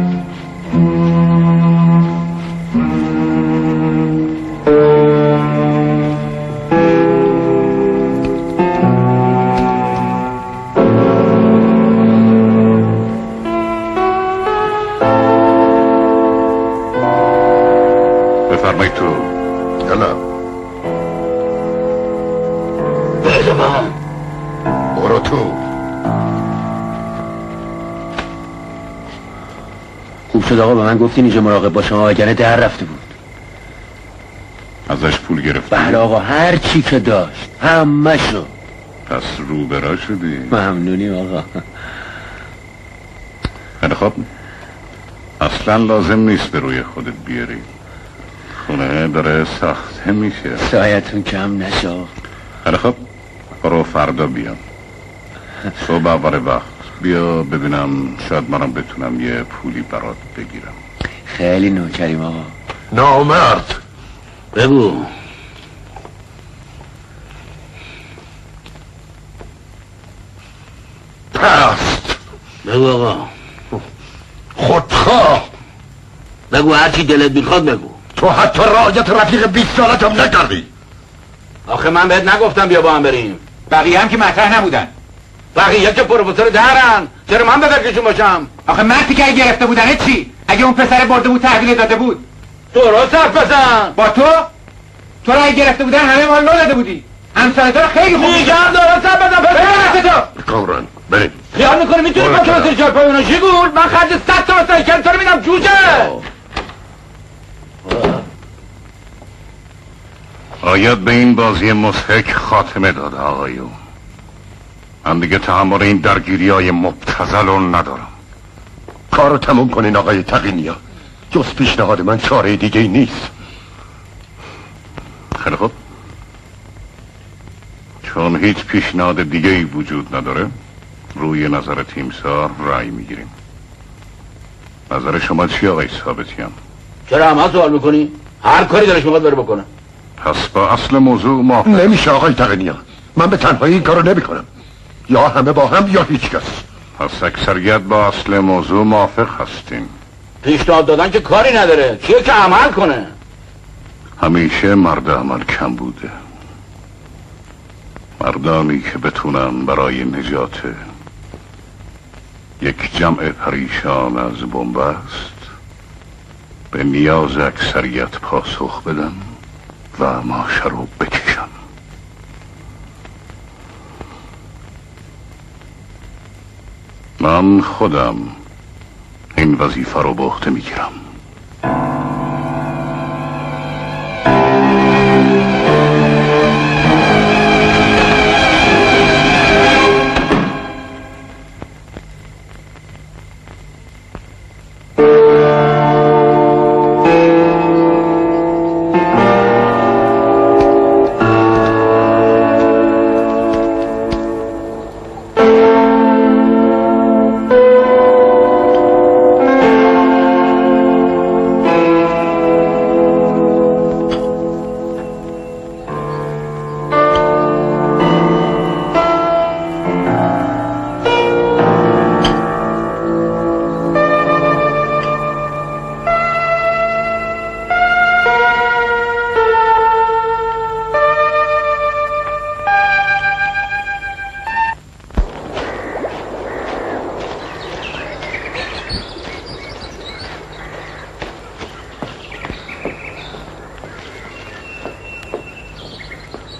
Speaker 2: بفرمایید تو.
Speaker 1: یالا
Speaker 3: بده من.
Speaker 1: برو تو.
Speaker 3: خوب شد آقا به من گفتین اینجا مراقب باشم، وگرنه در رفته بود.
Speaker 2: ازش پول گرفتی؟
Speaker 3: بله آقا، هر چی که داشت همه‌شو.
Speaker 2: پس رو برا شدی؟
Speaker 3: ممنونی آقا.
Speaker 2: خیلی خب، اصلا لازم نیست به روی خودت بیاری. خونه داره ساخته میشه.
Speaker 3: سایتون کم نشه.
Speaker 2: خیلی خب، برو فردا بیام. صبح اول وقت بیا ببینم، شاید منم بتونم یه پولی برات بگیرم.
Speaker 3: خیلی نوکریم آقا.
Speaker 1: نامرد
Speaker 3: بگو.
Speaker 1: پست
Speaker 3: بگو آقا.
Speaker 1: خودخواه.
Speaker 3: بگو هر چی دلت میخواد بگو.
Speaker 1: تو حتی رعایت رفیق 20 سالت هم نکردی.
Speaker 3: آخه من بهت نگفتم بیا با هم بریم.
Speaker 5: بقیه هم که مطرح نبودن.
Speaker 3: بقیه که پروفسور درن، چرا من بفرکشون باشم؟
Speaker 5: آخه مردی که گرفته بودنه چی؟ اگه اون پسر برده بود تحویل داده بود.
Speaker 3: درست حرف بزن.
Speaker 5: با تو را اگه گرفته بودن همه مال داده بودی. همسر تو خیلی خوب
Speaker 3: میگم درست حرف بزن.
Speaker 5: ببین تو
Speaker 1: کامران بریم.
Speaker 3: خیال میکنی میتونی با تو بسیار چار پایونا شیگول؟ من خرج 100 تا سایکل تو رو میدم جوجه.
Speaker 2: باید به این بازی مضحک خاتمه داد آقایون. من دیگه تحمل این درگیری‌های مبتذل رو ندارم.
Speaker 1: کارو تموم کنین آقای تقی‌نیا. جز پیشنهاد من چاره دیگه ای نیست.
Speaker 2: خیلی خوب، چون هیچ پیشنهاد دیگه ای وجود نداره روی نظر تیمسار رأی میگیریم. نظر شما چی آقای ثابتیان؟
Speaker 3: چرا همه سوال میکنی؟ هر کاری دلش میخواد بره بکنه.
Speaker 2: پس با اصل موضوع موافق؟
Speaker 1: نمیشه آقای تقی‌نیا. من به تنهایی این کارو نمیکنم. یا همه با هم یا هیچ کس.
Speaker 2: پس اکثریت با اصل موضوع موافق هستیم.
Speaker 3: پیشنهاد دادن که کاری نداره، کیه که عمل کنه؟
Speaker 2: همیشه مرد عمل کم بوده. مردانی که بتونن برای نجات یک جمع پریشان از بنبست به نیاز اکثریت پاسخ بدن و ماشه رو بکشن. من خودم این وظیفه رو به عهده میگیرم.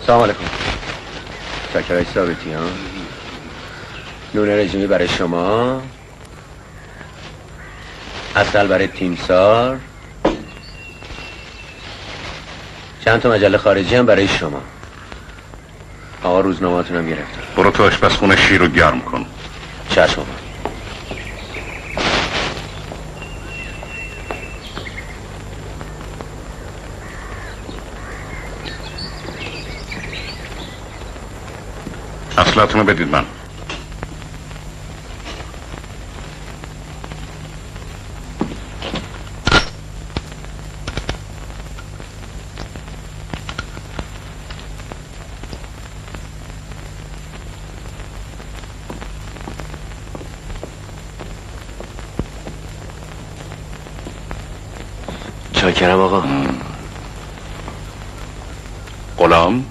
Speaker 5: سلام علیکم. شکرهای ثابتیان. نون رژیمی برای شما، عسل برای تیمسار، چند تا مجله خارجی هم برای شما. آقا روزنامه‌تون هم گرفتم.
Speaker 2: برو تو آشپزخونه شیر رو گرم کن.
Speaker 5: چشم آقا.
Speaker 2: اصلاتونو بدید من.
Speaker 5: چاکرم آقا.
Speaker 2: غلام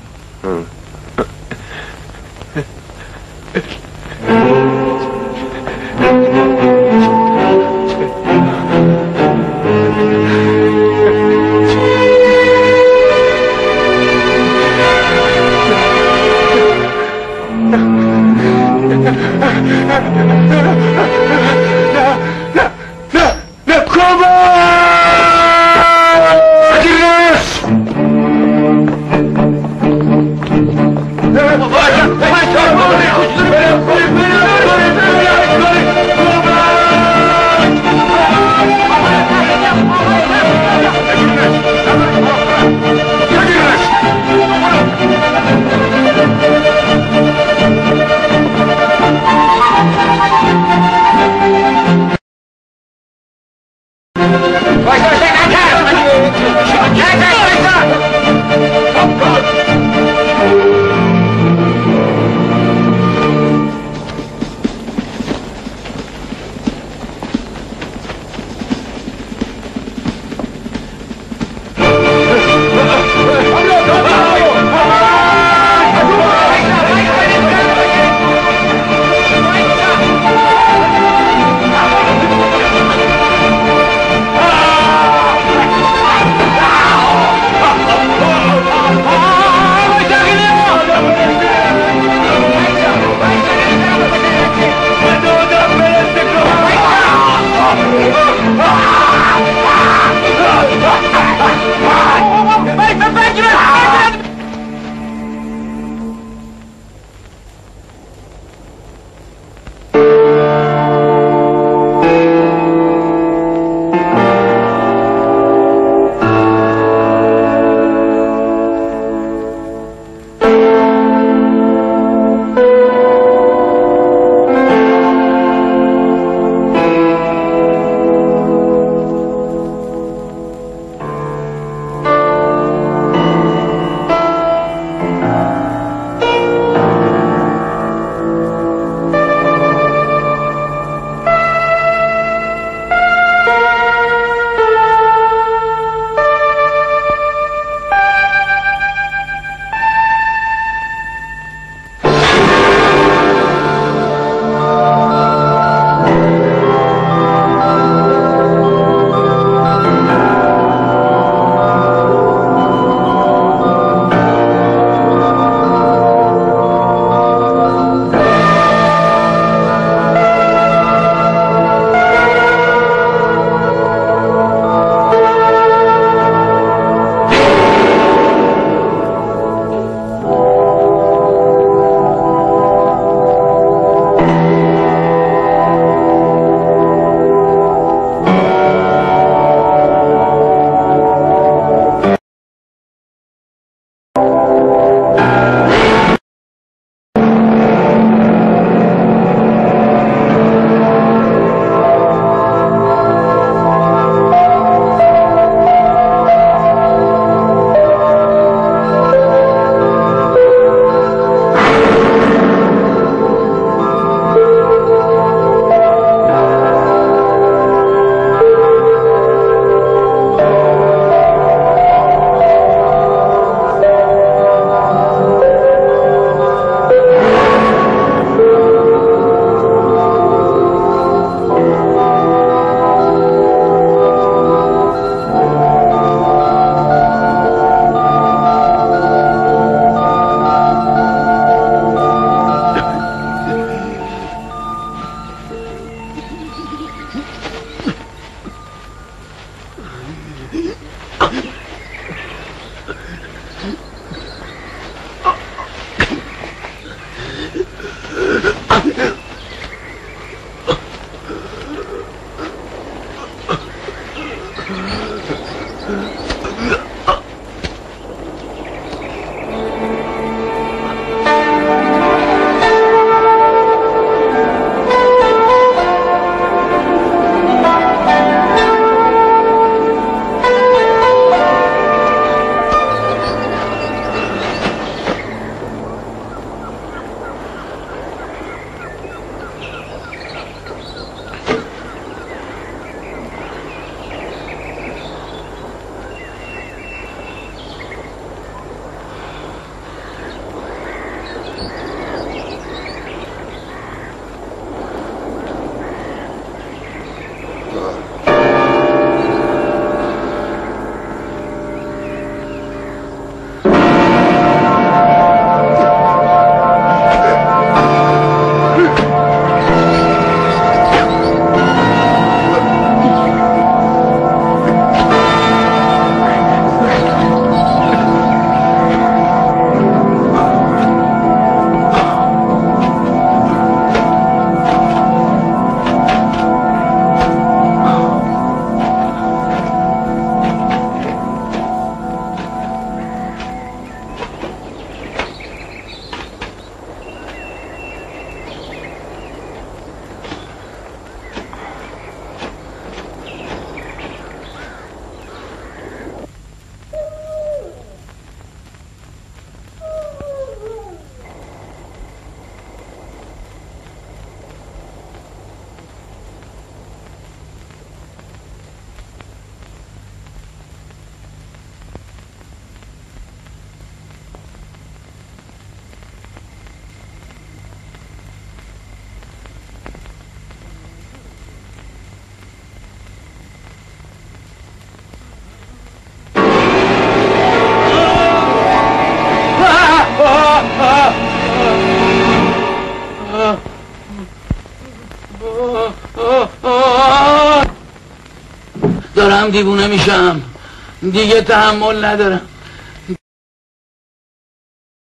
Speaker 3: دارم دیوونه میشم، دیگه تحمل ندارم.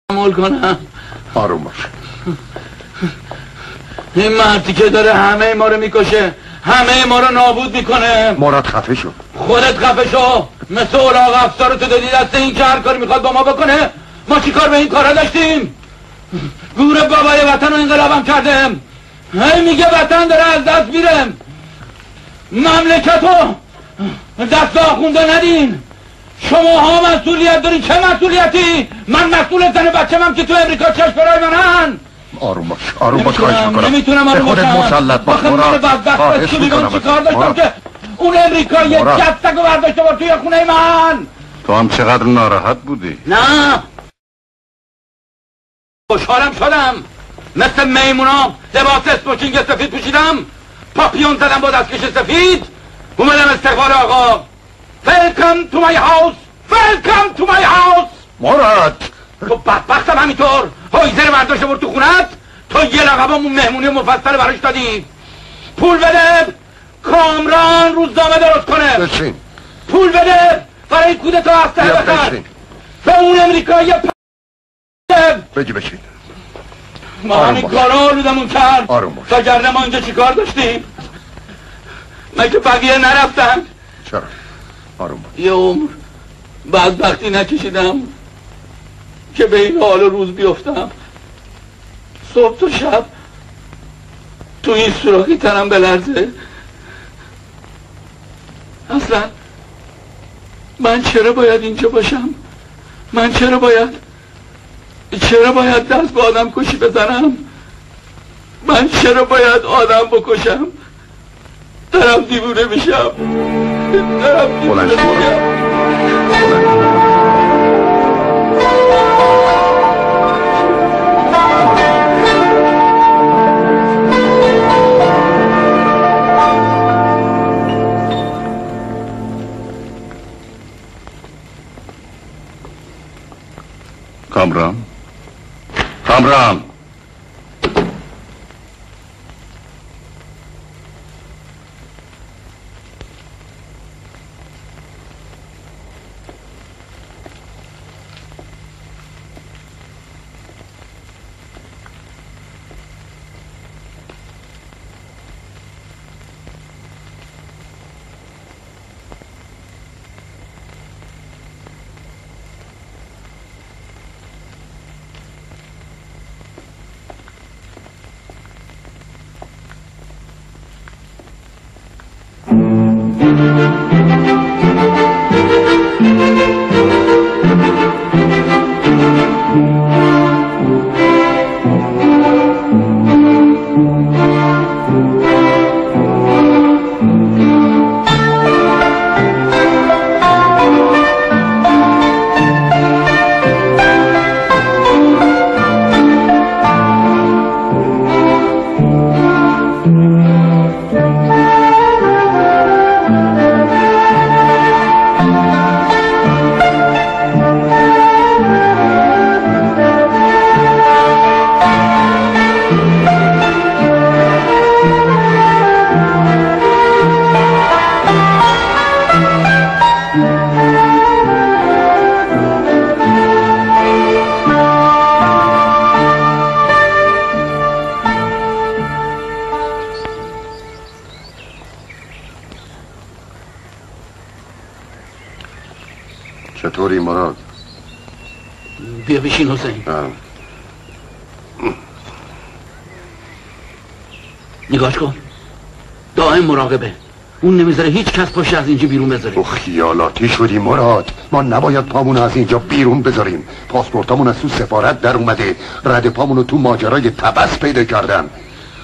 Speaker 3: تحمل کنم.
Speaker 1: آروم باش.
Speaker 3: این مردی که داره همه ما رو میکشه، همه ما رو نابود میکنه.
Speaker 1: مراد خفه شو.
Speaker 3: خودت خفه شو. مثل اولاغ افسار تو دادی دست این که هر کاری میخواد با ما بکنه. ما چی کار به این کارا داشتیم؟ گور بابای وطن رو انقلابم کردم. هی میگه وطن داره از دست میرم. مملکتو دست آخونده ندین. شما ها مسئولیت دارین. چه مسئولیتی؟ من مسئول زن بچه من که تو امریکا چشم برای منن.
Speaker 1: آروم باش. آروم باش. خواهش میکنم.
Speaker 3: نمیتونم آروم باشم.
Speaker 1: به خودت مسلط باش. مراد خواهش میکنم.
Speaker 3: چی کار داشتم که اون امریکایی جستگو برداشته با توی خونه من؟
Speaker 2: تو هم چقدر ناراحت بودی؟
Speaker 3: نه خوشحالم شدم. مثل میمونا لباس اسموکینگ سفید پوشیدم، پاپیون زدم با دستکش سفید، اومدم استقبال آقا. Welcome to my house. Welcome to my house.
Speaker 1: مراد
Speaker 3: تو بدبختم همینطور. هایزر برداشته برد تو خونت. تو یه لقبمون مهمونی مفصل براش دادی. پول بده کامران روزنامه درست کنه.
Speaker 1: بشین.
Speaker 3: پول بده برای کودتا اسلحه بخر. به اون امریکایی
Speaker 1: بگی بشین.
Speaker 3: ما همین کارا آلودمون کرد.
Speaker 1: آروم باش.
Speaker 3: وگرنه ما اینجا چی کار داشتیم؟ مگه بقیه نرفتن؟
Speaker 1: چرا؟ آروم باش.
Speaker 3: یه عمر بدبختی نکشیدم که به این حال روز بیفتم. صبح تا شب تو این سوراخی تنم بلرزه. اصلا من چرا باید اینجا باشم؟ من چرا باید دست به آدم کشی بزنم؟ من چرا باید آدم بکشم؟ دارم دیوونه میشم.
Speaker 1: بلند شو.
Speaker 2: کامران کامران
Speaker 1: چطوری مراد؟
Speaker 3: بیا بشین حسین. نگاش کن، دائم مراقبه. اون نمیذاره هیچ کس پاش از اینجا بیرون بذاره.
Speaker 1: تو خیالاتی شدی مراد. ما نباید پامون از اینجا بیرون بذاریم. پاسپورتامون از تو سفارت در اومده، رد پامونو تو ماجرای تبس پیدا کردن.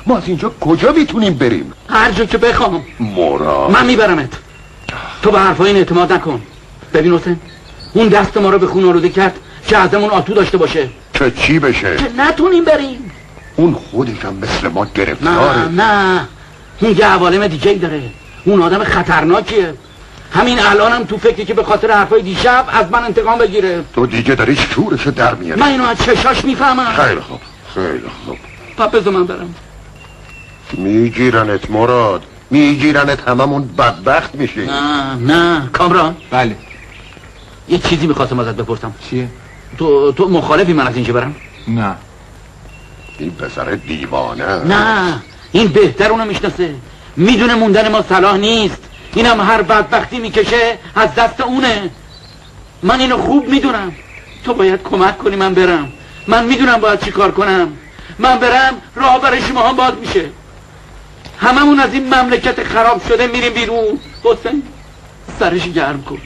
Speaker 1: ما از اینجا کجا میتونیم بریم؟
Speaker 3: هر جا که بخوام.
Speaker 1: مراد
Speaker 3: من میبرمت. تو به حرفای این اعتماد نکن. ببین حسین، اون دست ما رو به خون آلوده کرد که ازمون آتو داشته باشه.
Speaker 1: که چی بشه؟
Speaker 3: که نتونیم بریم.
Speaker 1: اون خودش هم مثل ما گرفتاره.
Speaker 3: نه اون یه عوالم دیگه داره. اون آدم خطرناکیه. همین الانم تو فکری که به خاطر حرفای دیشب از من انتقام بگیره.
Speaker 1: تو دیگه داری شورشو در میاری.
Speaker 3: من اینو از چشاش میفهمم.
Speaker 1: خیلی خوب خیلی خوب.
Speaker 3: پس بذار من برم.
Speaker 1: میگیرنت مراد، میگیرنت، هممون بدبخت میشیم.
Speaker 3: نه کامران.
Speaker 5: بله.
Speaker 3: یه چیزی میخواستم ازت بپرسم.
Speaker 5: چیه؟
Speaker 3: تو مخالفی من از اینجا برم؟
Speaker 5: نه.
Speaker 1: این پسر دیوانه.
Speaker 3: نه این بهتر اونو میشناسه، میدونه موندن ما صلاح نیست، اینم هر بدبختی میکشه از دست اونه. من اینو خوب میدونم. تو باید کمک کنی من برم. من میدونم باید چی کار کنم. من برم راه برای شما هم باز میشه. هممون از این مملکت خراب شده میریم بیرون. حسین سرش گرم کن،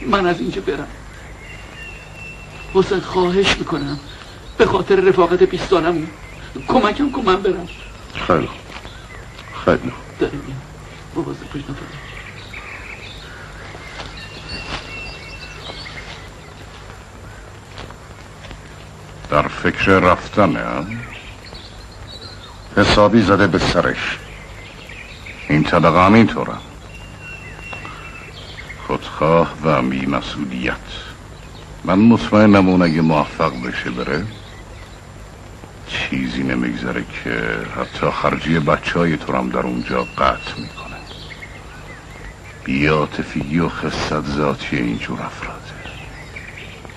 Speaker 3: من از اینجا برم. حسین خواهش میکنم به خاطر رفاقت 20 سالمون کمکم کن من برم.
Speaker 1: خیلی خیلی
Speaker 3: داریم میام بابا زبوش نفرم.
Speaker 2: در فکر رفتنه؟
Speaker 1: حسابی زده به سرش.
Speaker 2: این طبقه هم اینطوره، خودخواه و بی مسئولیت. من مطمئنم اون اگه موفق بشه بره چیزی نمیگذره که حتی خرجی بچه های تو هم در اونجا قطع میکنه. بی‌عاطفگی و خست ذاتی اینجور افراده.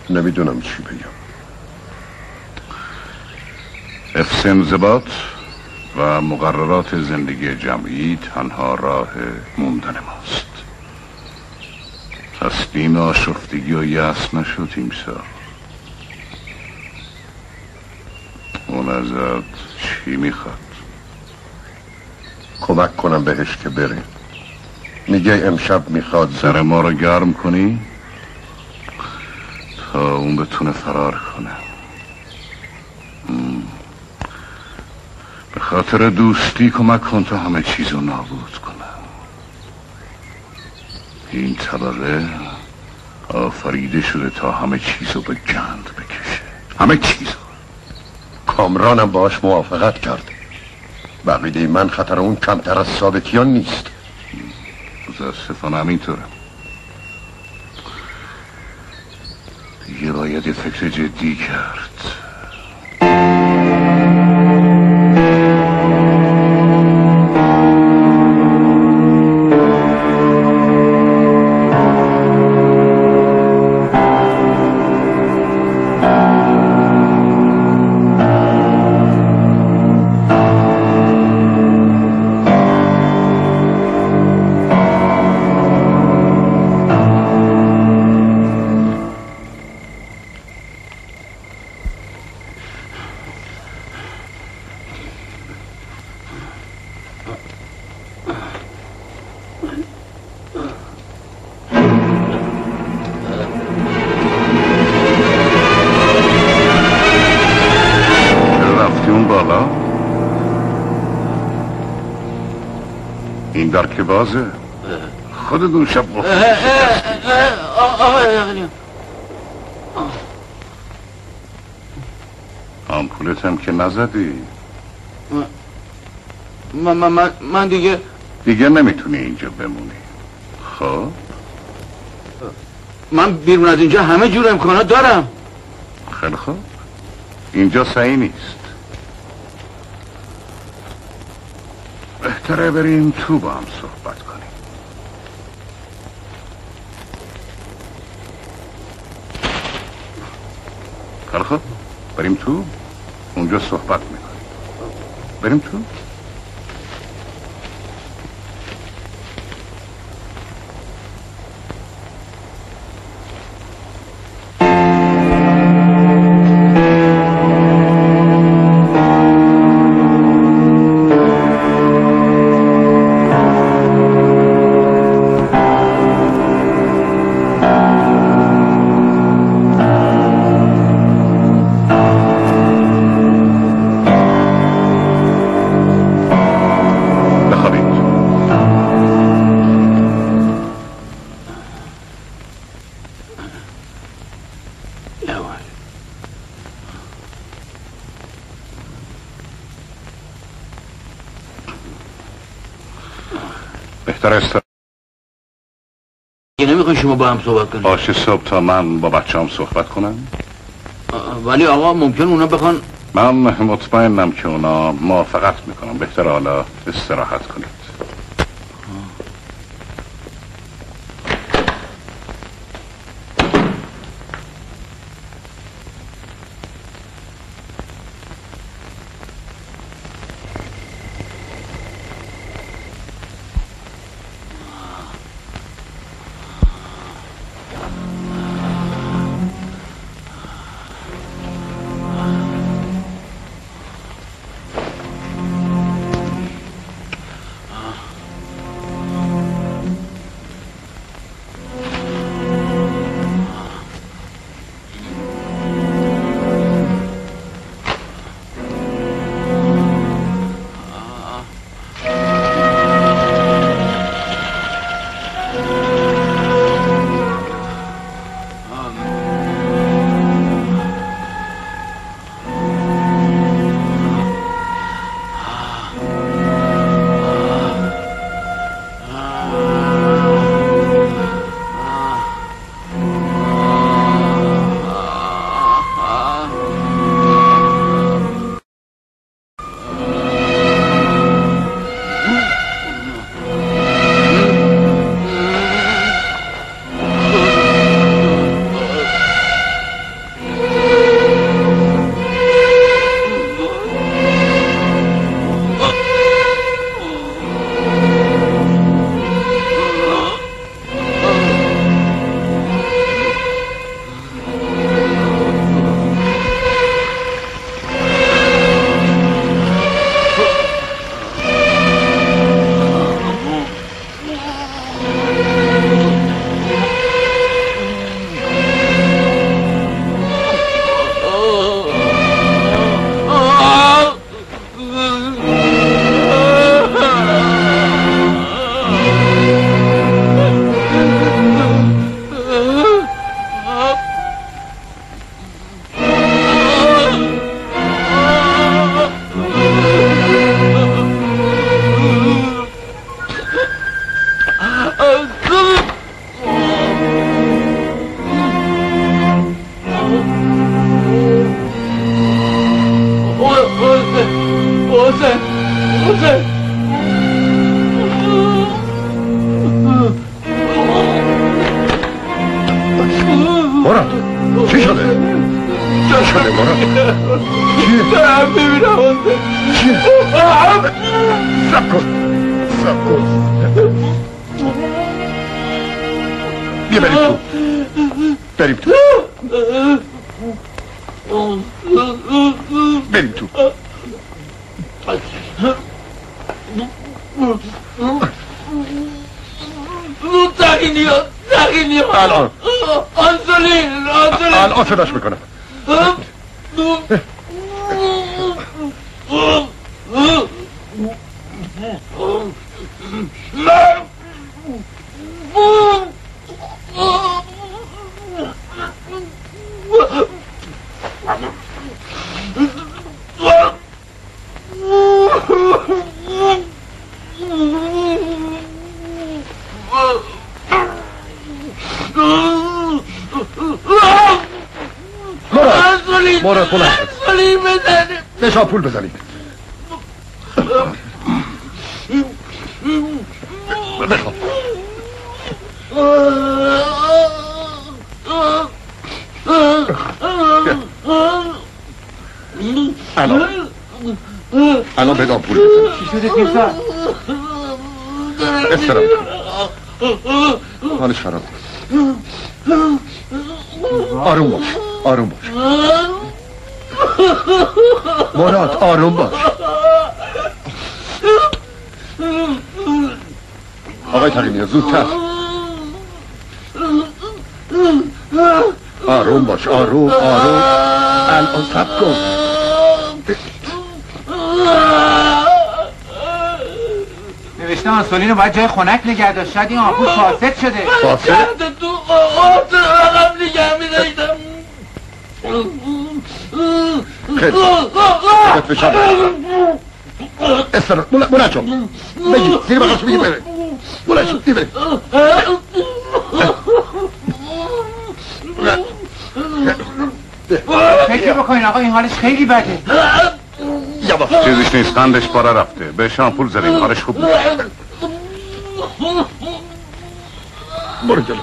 Speaker 1: نمیدونم چی بگم.
Speaker 2: حفظ انضباط و مقررات زندگی جمعی تنها راه موندن ماست. تسلیم آشفتگی و یأس نشو تیمسار. اون ازت چی میخواد؟
Speaker 1: کمک کنم بهش که بره. میگه امشب میخواد
Speaker 2: سر ما رو گرم کنی تا اون بتونه فرار کنه. به خاطر دوستی کمک کن تا همه چیز رو نابود کنه. این طبقه آفریده شده تا همه چیز رو به گند بکشه. همه چیز رو.
Speaker 1: کامرانم باش موافقت کرد. بقیده من خطر اون کمتر از ثابتیان نیست.
Speaker 2: متاسفانه همینطوره. دیگه باید یه فکر جدی کرد. این در که بازه خودتون شب گفت آمپولت هم که نزدی.
Speaker 3: من دیگه
Speaker 2: نمیتونی اینجا بمونی. خب
Speaker 3: من بیرون از اینجا همه جور امکانات دارم.
Speaker 2: خیلی خوب، اینجا صحیح نیست. بهتره بریم تو با هم صحبت کنیم. خیلی خوب، بریم تو، اونجا صحبت میکنیم. بریم تو.
Speaker 3: نمیخوای شما با هم صحبت کنیم؟
Speaker 2: باشه صبح تا من با بچه هم صحبت کنم.
Speaker 3: ولی آقا ممکن اونا بخوان.
Speaker 2: من مطمئنم که اونا موافقت میکنم. بهتر حالا استراحت کنید.
Speaker 1: الان صداش میکنم. مراد بلند نشا پول بزنید. بخواب. الان بدان پول بزنید.
Speaker 5: چی شده پیرسر؟
Speaker 1: استراحت کن. حالش خراب. آروم باش. آروم باش. مراد آروم باش. آقای تقی‌نیا زودتر. آروم باش. آروم الان صبر کن.
Speaker 5: نوشته آنسولین رو باید جای خنک نگه داشت. شاید این آمپول فاسد شده.
Speaker 1: فاسد؟
Speaker 3: تو آب رقم نگه می‌داشتم.
Speaker 1: خیلی خودت فشار استراحت. بلند شو. بگی زیر بغلش بگی بره. بلند شو. بره.
Speaker 4: فکر بکنین آقا این حالش خیلی بده.
Speaker 2: چیزیش نیست، قندش بالا رفته. به شامپول زدیم، حالش خوب میشه.
Speaker 1: برو جلو.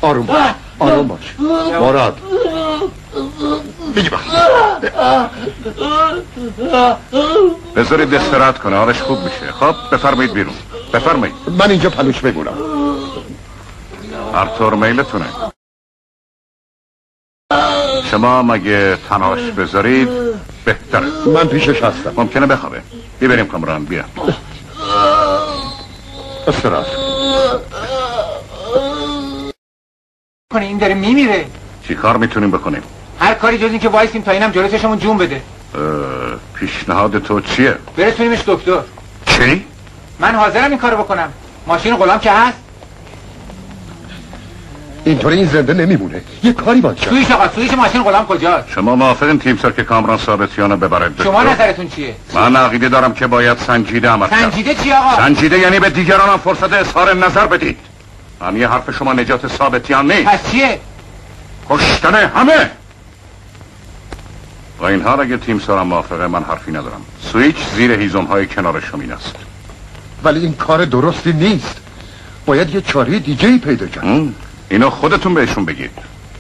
Speaker 1: آروم باش، آروم باش. مراد بگی بخ.
Speaker 2: بذارید استراحت کنه، حالش خوب میشه. خب بفرمایید بیرون. بفرمایید.
Speaker 1: من اینجا پلوش بگونم.
Speaker 2: هر طور میلتونه. شما مگه تنهاش بذارید بهتره.
Speaker 1: من پیشش هستم.
Speaker 2: ممکنه بخوابه. ببریم کامران، بیا.
Speaker 1: استراحت
Speaker 4: کنه این داره میمیره.
Speaker 2: چی کار میتونیم بکنیم؟
Speaker 4: هر کاری جز این که وایسیم تا اینم جلوی چشمون جون بده.
Speaker 2: پیشنهاد تو چیه؟
Speaker 4: برسونیمش دکتر.
Speaker 2: چی؟
Speaker 4: من حاضرم این کارو بکنم. ماشین غلام که هست.
Speaker 1: اینطوری این زنده نمیمونه. یه کاری باید کرد.
Speaker 4: سویش آقا، سویش ماشین غلام کجاست؟
Speaker 2: شما موافقین تیمسار که کامران ثابتیانو ببرد دکتر؟
Speaker 4: شما نظرتون چیه؟
Speaker 2: من عقیده دارم که باید سنجیده عمل کرد.
Speaker 4: سنجیده چی آقا؟
Speaker 2: سنجیده یعنی به دیگران هم فرصت اظهار نظر بدید. همین حرف شما نجات ثابتیان نیست.
Speaker 4: پس چیه؟
Speaker 2: کشتن همه. و این حال اگه تیمسار هم موافقه من حرفی ندارم. سویچ زیر هیزم‌های کنار شمین است.
Speaker 1: ولی این کار درستی نیست. باید یه چاره دیگه‌ای پیدا کرد.
Speaker 2: اینو خودتون بهشون بگید.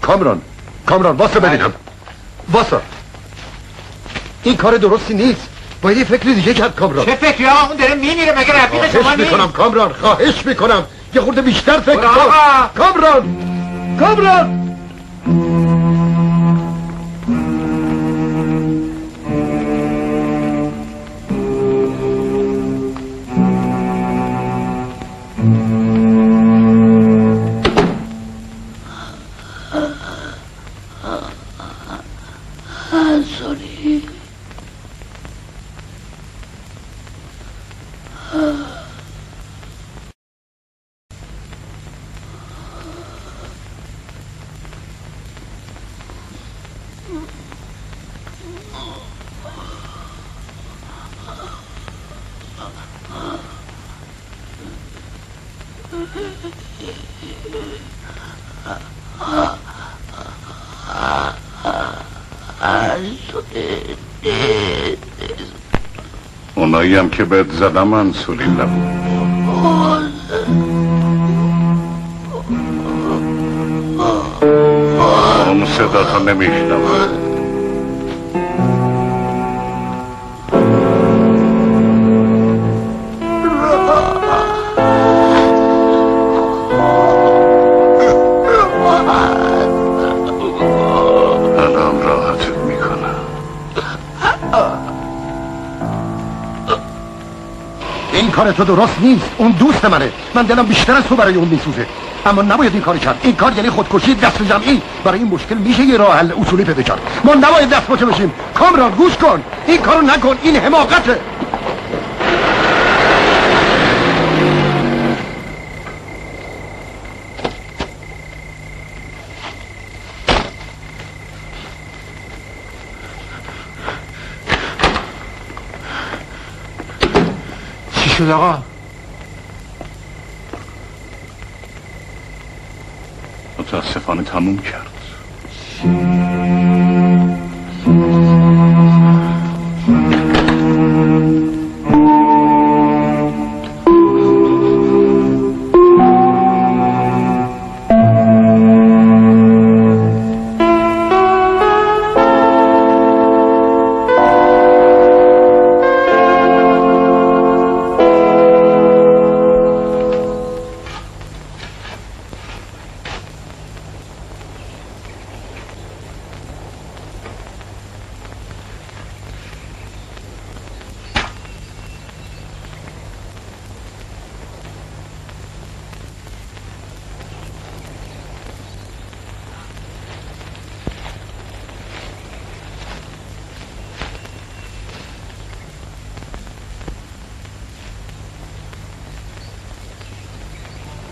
Speaker 1: کامران واسه ببینم. واسه. این کار درستی نیست. باید یه فکر دیگه کرد کامران.
Speaker 4: چه فکری آقا؟ اون داره میمیره، مگه رفیق شما نیست؟
Speaker 1: میکنم کامران، خواهش میکنم یه خورده بیشتر فکر کن. کامران
Speaker 2: اونایی هم که بهت زدم انسولین نبود. اون صدا تا نمیشنم.
Speaker 1: کار تو درست نیست. اون دوست منه. من دلم بیشتر از تو برای اون میسوزه. اما نباید این کار کرد. این کار یعنی خودکشی دست جمعی. برای این مشکل میشه یه راه حل اصولی پیدا کرد. ما نباید دست پاچه بشیم. کامران گوش کن. این کارو نکن. این حماقته.
Speaker 4: شد آقا؟
Speaker 2: متاسفانه تموم کرد.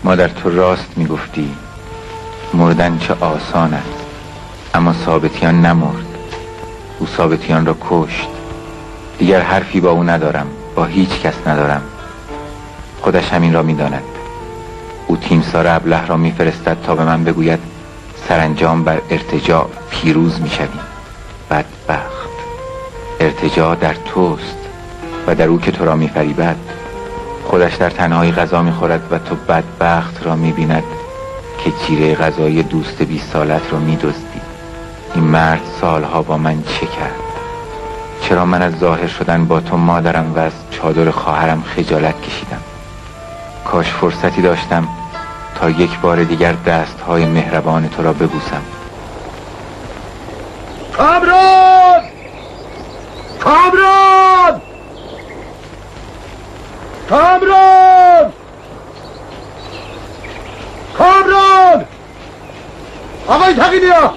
Speaker 4: مادر تو راست میگفتی. مردن چه آسان است. اما ثابتیان نمرد. او ثابتیان را کشت. دیگر حرفی با او ندارم. با هیچ کس ندارم. خودش همین را میداند. او تیمسار ابله را میفرستد تا به من بگوید سرانجام بر ارتجاع پیروز میشویم. بدبخت، ارتجاع در توست و در او که تو را میفریبد. خودش در تنهایی غذا میخورد و تو بدبخت را میبیند که جیره غذایی دوست 20 سالت را میدزدی. این مرد سالها با من چه کرد؟ چرا من از ظاهر شدن با تو مادرم و از چادر خواهرم خجالت کشیدم؟ کاش فرصتی داشتم تا یک بار دیگر دستهای مهربان تو را ببوسم.
Speaker 1: کامران! کامران! کامران! کامران! آقای تقینیا!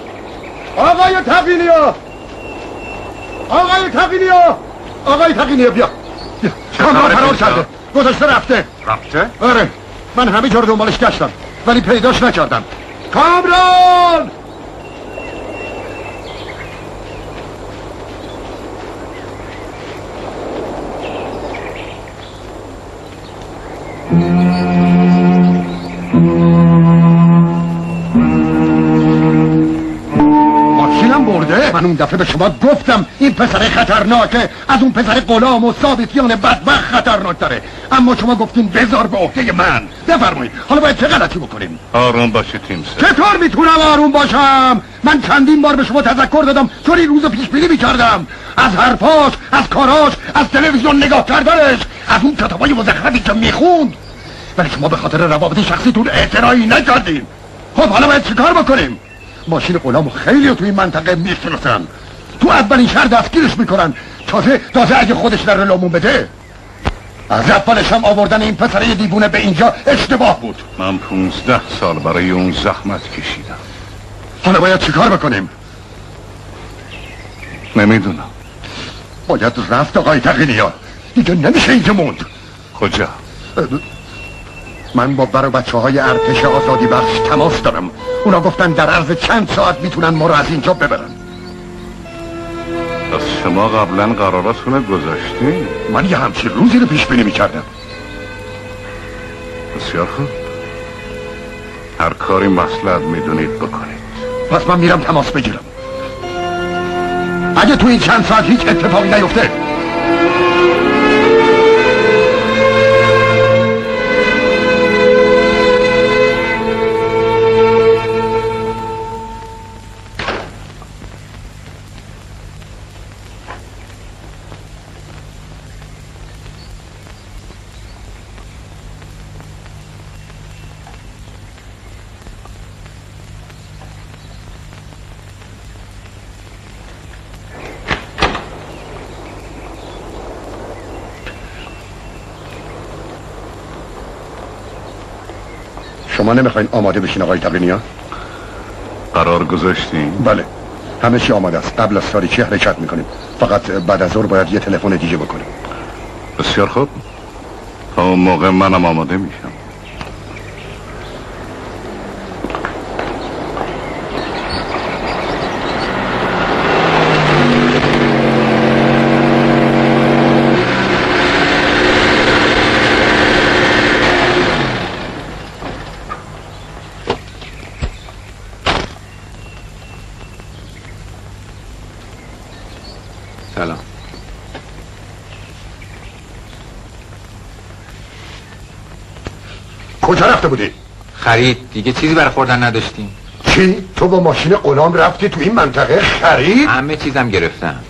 Speaker 1: آقای تقینیا! آقای تقینیا! آقای تقینیا بیا! کامران فرار کرده، گذاشته رفته.
Speaker 2: رفته؟
Speaker 1: آره، من همه جا رو دنبالش گشتم ولی پیداش نکردم. کامران! ماشینم برده؟ من اون دفعه به شما گفتم این پسر خطرناکه، از اون پسر غلام و ثابتیان بدبخت خطرناک داره، اما شما گفتین بذار به عهده من. بفرمایید حالا باید چه غلطی بکنیم؟
Speaker 2: آروم باشه تیمسار.
Speaker 1: چطور میتونم آروم باشم؟ من چندین بار به شما تذکر دادم چون این روز پیش بینی میکردم، از حرفاش، از کاراش، از تلویزیون نگاه کردنش، از اون کتابای مزخرفی که میخوند، ولی شما به خاطر روابط شخصیتون احترایی نکردین. خب حالا باید چیکار بکنیم؟ ماشین غلامو خیلی تو این منطقه میشناسن، تو اولین شهر دستگیرش میکنن، تازه اگه خودش در لامون بده. از اولش هم آوردن این پسره دیوونه به اینجا اشتباه بود.
Speaker 2: من 15 سال برای اون زحمت کشیدم.
Speaker 1: حالا باید چیکار بکنیم؟
Speaker 2: نمیدونم.
Speaker 1: باید رفت آقای تقینیا، دیگه نمیشه اینجا موند.
Speaker 2: کجا؟
Speaker 1: من با بر و بچه های ارتش آزادی بخش تماس دارم، اونا گفتن در عرض چند ساعت میتونن ما رو از اینجا ببرن.
Speaker 2: پس شما قبلا قراراتونو گذاشتی؟
Speaker 1: من یه همچین روزی رو پیش بینی میکردم.
Speaker 2: بسیار خوب، هر کاری مصلحت میدونید بکنید.
Speaker 1: پس من میرم تماس بگیرم. اگه تو این چند ساعت هیچ اتفاقی نیفته شما نمیخواین آماده بشین آقای تقینیا؟
Speaker 2: قرار گذاشتین؟
Speaker 1: بله، همه چی آماده است. قبل از تاریکی حرکت میکنیم، فقط بعد از ظهر باید یه تلفن دیگه بکنیم.
Speaker 2: بسیار خوب، تا اون موقع منم آماده میشم.
Speaker 4: سلام.
Speaker 1: کجا رفته بودی؟
Speaker 4: خرید، دیگه چیزی برای خوردن نداشتیم.
Speaker 1: چی؟ تو با ماشین غلام رفتی تو این منطقه خرید؟
Speaker 4: همه چیزم گرفتم.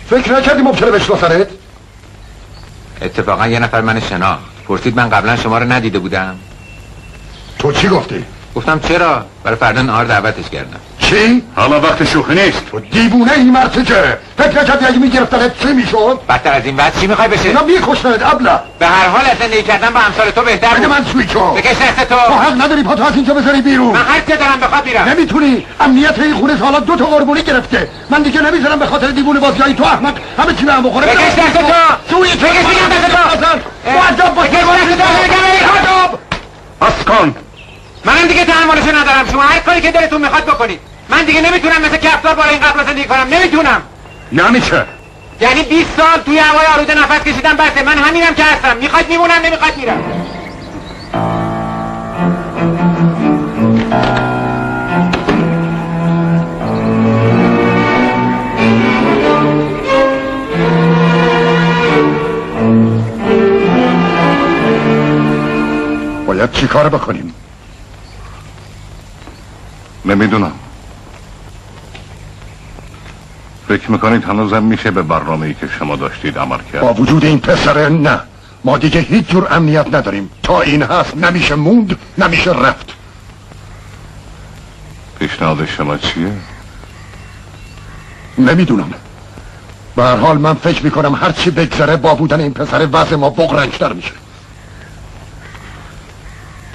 Speaker 1: فکر نکردی ممکنه بشناسنت؟
Speaker 4: اتفاقا یه نفر من شناخت، پرسید من قبلا شما رو ندیده بودم.
Speaker 1: تو چی گفتی؟
Speaker 4: گفتم چرا؟ برای فردا نهار دعوتش کردم.
Speaker 1: چی؟
Speaker 2: حالا وقت شوخی نیست.
Speaker 1: تو دیوونه این مرتجه، فکر نکردی اگه میگرفتنت چی میشد؟
Speaker 4: بدتر از این بعد چی میخوای بشه؟
Speaker 1: اونا میکشتنت ابله.
Speaker 4: به هر حال از زندگی کردن با امثال تو بهتر
Speaker 1: بده
Speaker 4: بود.
Speaker 1: من سویچو.
Speaker 4: بکش دست تو.
Speaker 1: تو حق نداری پا تو از اینجا بذاری بیرون.
Speaker 4: من هر چه دارم بخواد میرم.
Speaker 1: نمیتونی، امنیت این خونه حالا 2 تا قربونی گرفته. من دیگه نمیذارم به خاطر دیوونه بازیای تو احمق همه چی به هم بخوره.
Speaker 4: بکش دست تو.
Speaker 1: سوی تو.
Speaker 4: بکش دست تو.
Speaker 1: مؤدب باش. مؤدب.
Speaker 2: بس کن.
Speaker 4: منم دیگه تحملشو ندارم. شما هر کاری که دلتون میخواد بکنید. من دیگه نمیتونم مثل کفتار بالا این قبل زندگی کنم. نمیتونم.
Speaker 2: یعنی چه؟
Speaker 4: یعنی 20 سال توی هوای آلوده نفس کشیدم بسه. من همینم که هستم. میخواد میمونم، نمیخواد میرم.
Speaker 1: باید چی کار بکنیم؟
Speaker 2: نمیدونم. فکر میکنید هنوزم میشه به برنامه‌ای که شما داشتید عمل کرد؟
Speaker 1: با وجود این پسره نه. ما دیگه هیچ جور امنیت نداریم. تا این هست نمیشه موند نمیشه رفت.
Speaker 2: پیشنهاد شما چیه؟
Speaker 1: نمیدونم. به هر حال من فکر میکنم هرچی بگذره با بودن این پسر وضع ما بغرنج‌تر میشه.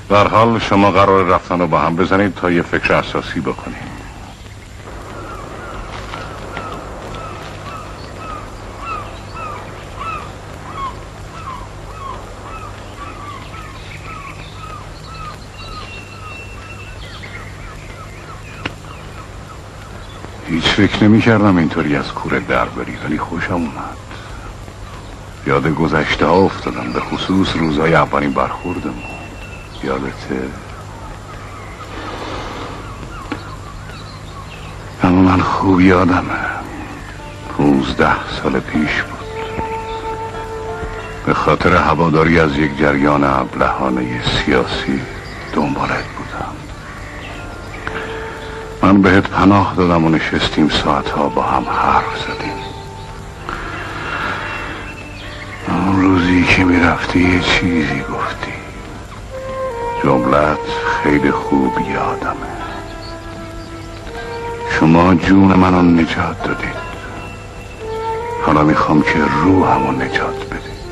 Speaker 2: به هر حال شما قرار رفتن رو با هم بزنید تا یه فکر اساسی بکنید. هیچ فکر نمی کردم اینطوری از کوره در بری، ولی خوشم اومد. یاد گذشته ها افتادم، به خصوص روزهای اولین برخوردم. یادته؟ اما من خوب یادمه 15 سال پیش بود. به خاطر هواداری از یک جریان ابلهانه سیاسی دنبالت بودم. من بهت پناه دادم و نشستیم ساعتها با هم حرف زدیم. اون روزی که میرفتی یه چیزی گفتی، جملت خیلی خوب یادمه. شما جون منو نجات دادید، حالا میخوام که روحمو نجات بدید.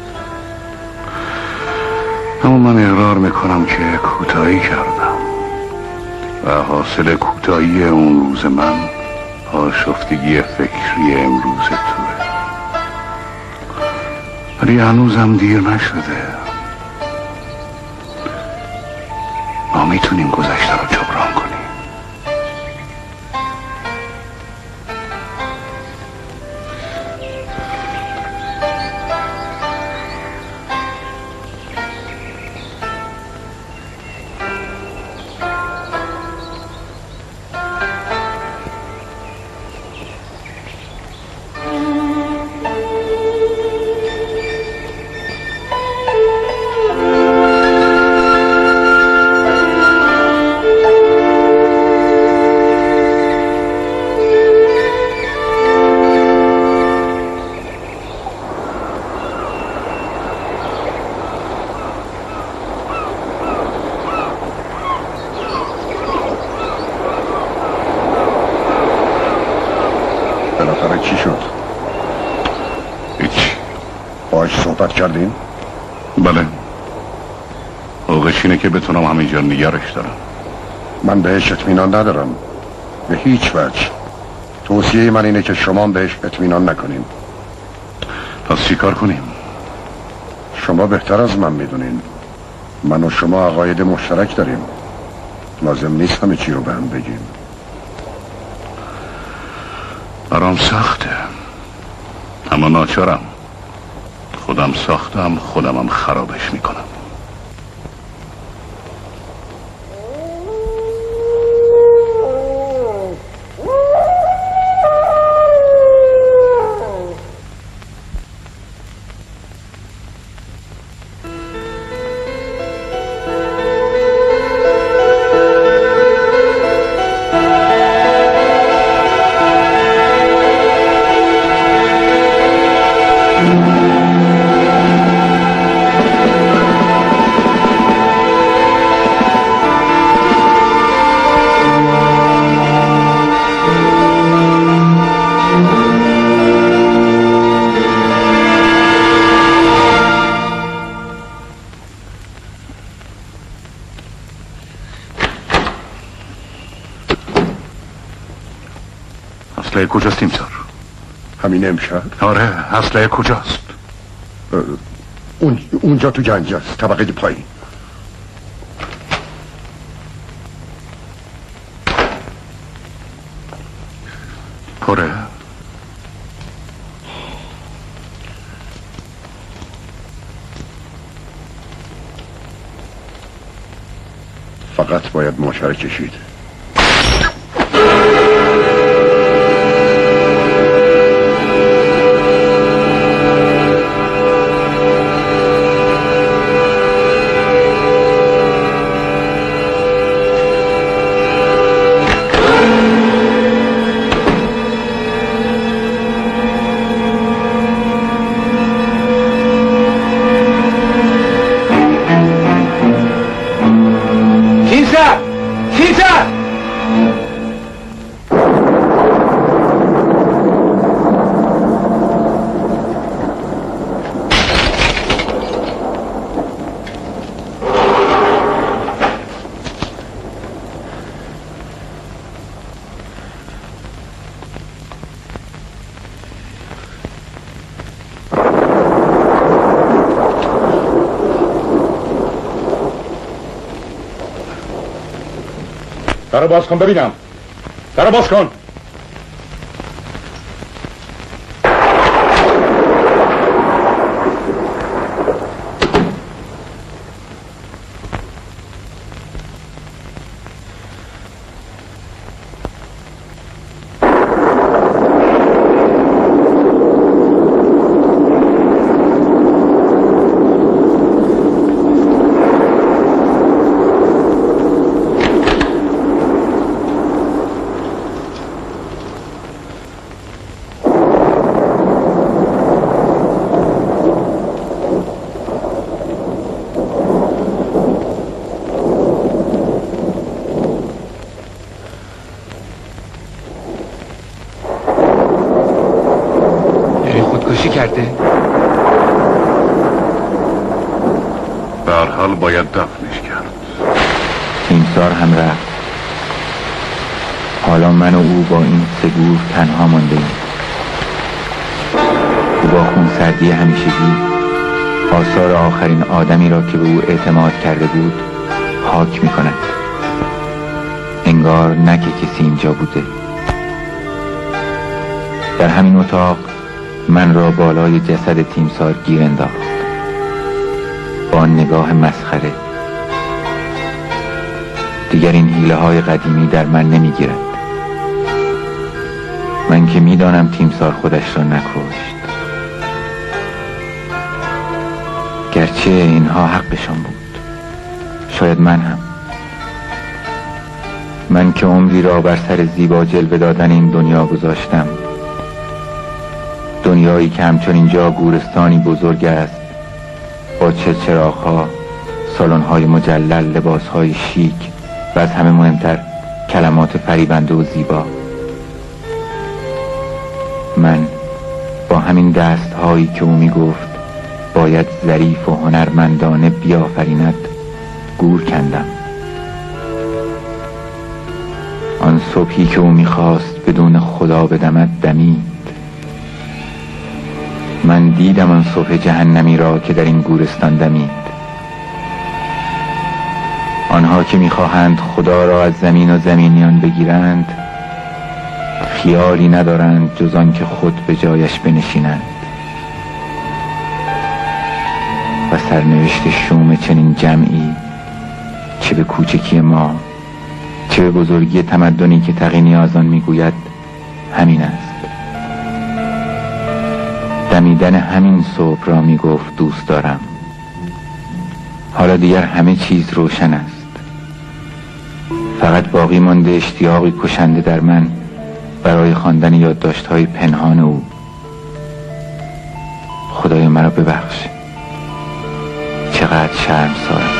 Speaker 2: اما من اقرار میکنم که کوتاهی کردم و حاصل کوتاهی اون روز من آشفتگی فکری امروز توه. ولی هنوزم دیر نشده. ما میتونیم گذشته رو جبران کنیم.
Speaker 1: چی شد؟
Speaker 2: هیچ.
Speaker 1: باهاش صحبت کردین؟
Speaker 2: بله. حقوقش اینه که بتونم همینجا نگرش دارم.
Speaker 1: من بهش اطمینان ندارم به هیچ وجه. توصیه من اینه که شما بهش اطمینان نکنین.
Speaker 2: پس چی کار کنیم؟
Speaker 1: شما بهتر از من میدونین. من و شما عقاید مشترک داریم، لازم نیست همه چی رو به هم بگیم.
Speaker 2: برام سخته، اما ناچارم. خودم ساختم، خودمم خرابش میکنم. اسلحه کجاست تیمسار؟
Speaker 1: همین امشب؟
Speaker 2: آره، اسلحه کجاست؟
Speaker 1: اونجا تو گنج است، طبقه پایین.
Speaker 2: پره؟
Speaker 1: فقط باید ماشه کشید.
Speaker 2: درو باز کن ببینم. درو باز کن.
Speaker 4: کرده؟
Speaker 2: به هر حال باید دفنش کرد.
Speaker 4: تیمسار هم رفت. حالا من و او با این سه گور تنها مانده ایم. او با خونسردی همیشگی آثار آخرین آدمی را که به او اعتماد کرده بود پاک می کند. انگار نه که کسی اینجا بوده. در همین اتاق من را بالای جسد تیمسار گیر انداخت با نگاه مسخره. دیگر این حیله های قدیمی در من نمی گیرد. من که می دانم تیمسار خودش را نکشت، گرچه اینها حقشان بود. شاید من هم، من که عمری را بر سر زیبا جلوه دادن این دنیا گذاشتم، دنیایی که همچون اینجا گورستانی بزرگ است با چراغ‌ها، سالن‌های مجلل، لباس‌های شیک و از همه مهمتر کلمات فریبنده و زیبا. من با همین دست‌هایی که او می‌گفت باید ظریف و هنرمندانه بیافریند گور کندم. آن صبحی که او می‌خواست بدون خدا بدمد دمید. من دیدم آن صبح جهنمی را که در این گورستان دمید. آنها که میخواهند خدا را از زمین و زمینیان بگیرند خیالی ندارند جز آن که خود به جایش بنشینند. و سرنوشت شوم چنین جمعی، چه به کوچکی ما چه به بزرگی تمدنی که تقی نیازان میگوید، همین است. دمیدن همین صبح را میگفت دوست دارم. حالا دیگر همه چیز روشن است. فقط باقی مانده اشتیاقی کشنده در من برای خواندن یادداشت‌های پنهان او. خدای مرا ببخش، چقدر شرمسارم.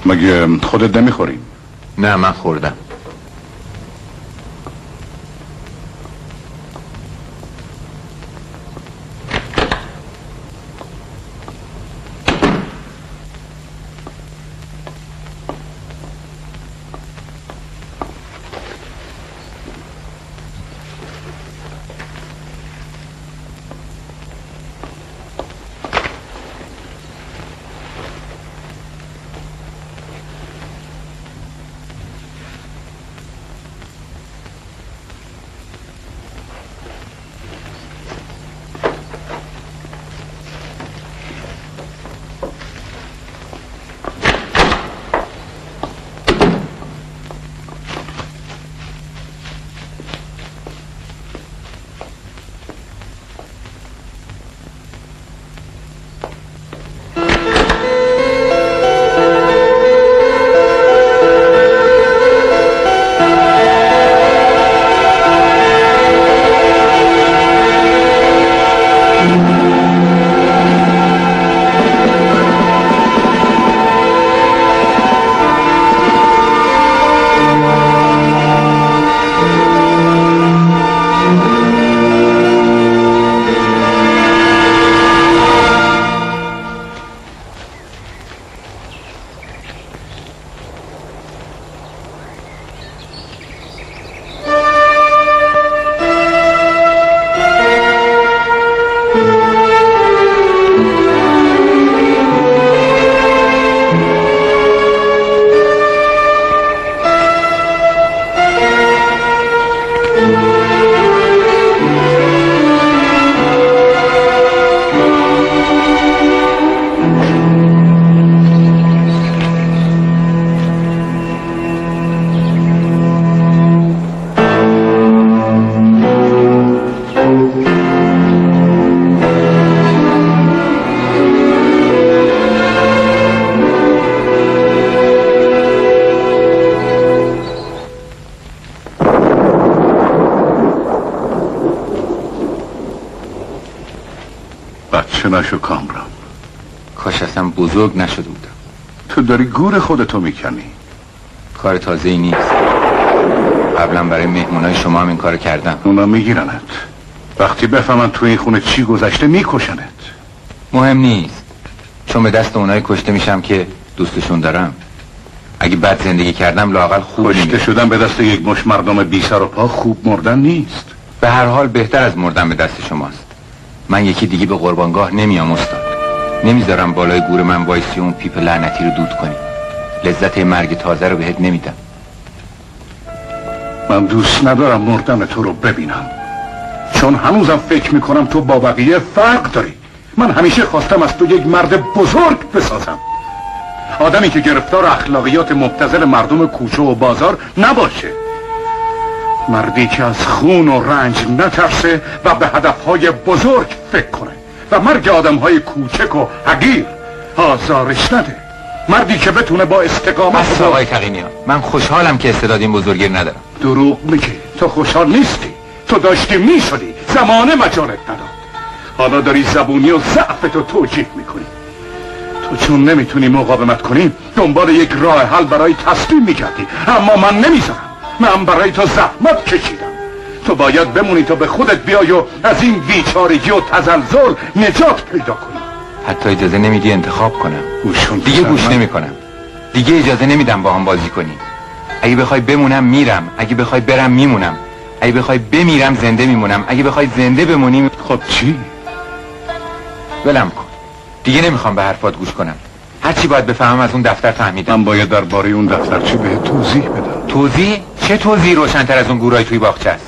Speaker 2: مگه خودت نمیخوری؟
Speaker 4: نه، من خوردم.
Speaker 2: چه نشو کامران؟
Speaker 4: کاش اصلا بزرگ نشده بودم.
Speaker 2: تو داری گور خودتو میکنی.
Speaker 4: کار تازه ای نیست. قبلا برای مهمونای شما هم این کار کردم.
Speaker 2: اونا میگیرنت. وقتی بفهمن تو این خونه چی گذشته میکشنت.
Speaker 4: مهم نیست، چون به دست اونای کشته میشم که دوستشون دارم. اگه بد زندگی کردم لااقل خوب
Speaker 2: کشته شدن به دست یک مش مردم بی سر و پا خوب مردن نیست.
Speaker 4: به هر حال بهتر از مردن به دست شماست. من یکی دیگه به قربانگاه نمیام استاد. نمیذارم بالای گور من وایسی اون پیپ لعنتی رو دود کنی. لذت مرگ تازه رو بهت نمیدم.
Speaker 2: من دوست ندارم مردن تو رو ببینم، چون هنوزم فکر میکنم تو با بقیه فرق داری. من همیشه خواستم از تو یک مرد بزرگ بسازم، آدمی که گرفتار اخلاقیات مبتذل مردم کوچه و بازار نباشه، مردی که از خون و رنج نترسه و به هدفهای بزرگ فکر کنه و مرگ آدمهای کوچک و حقیر آزارش نده. مردی که بتونه با استقامت
Speaker 4: بس آقای تقی‌نیا، من خوشحالم که استعداد این بزرگی ندارم.
Speaker 2: دروغ میگی، تو خوشحال نیستی. تو داشتی میشدی، زمانه مجالت نداد. حالا داری زبونی و ضعفتو توجیه میکنی. تو چون نمیتونی مقاومت کنی دنبال یک راه حل برای تسلیم میکردی، اما من نمیذارم. من برای تو زحمت کشیدم. تو باید بمونی تا به خودت بیای و از این بیچارگی و تزلزل نجات پیدا کنی.
Speaker 4: حتی اجازه نمیدی انتخاب کنم. دیگه گوش نمیکنم. دیگه اجازه نمیدم با هم بازی کنی. اگه بخوای بمونم میرم، اگه بخوای برم میمونم، اگه بخوای بمیرم زنده میمونم، اگه بخوای زنده بمونی.
Speaker 2: خب چی؟
Speaker 4: ولم کن. دیگه نمیخوام به حرفات گوش کنم. هرچی باید بفهمم از اون دفتر فهمیدم.
Speaker 2: من باید درباره اون دفتر چی به توضیح بدم.
Speaker 4: توضیح؟ چه توضیح روشن‌تر از اون گورای توی باغچه است؟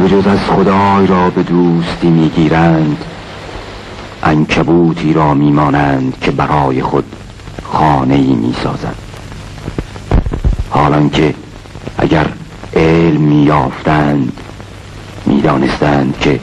Speaker 8: بجز از خدای را به دوستی میگیرند، عنکبوتی را میمانند که برای خود خانه‌ای میسازد. حالان که اگر علم میافتند میدانستند که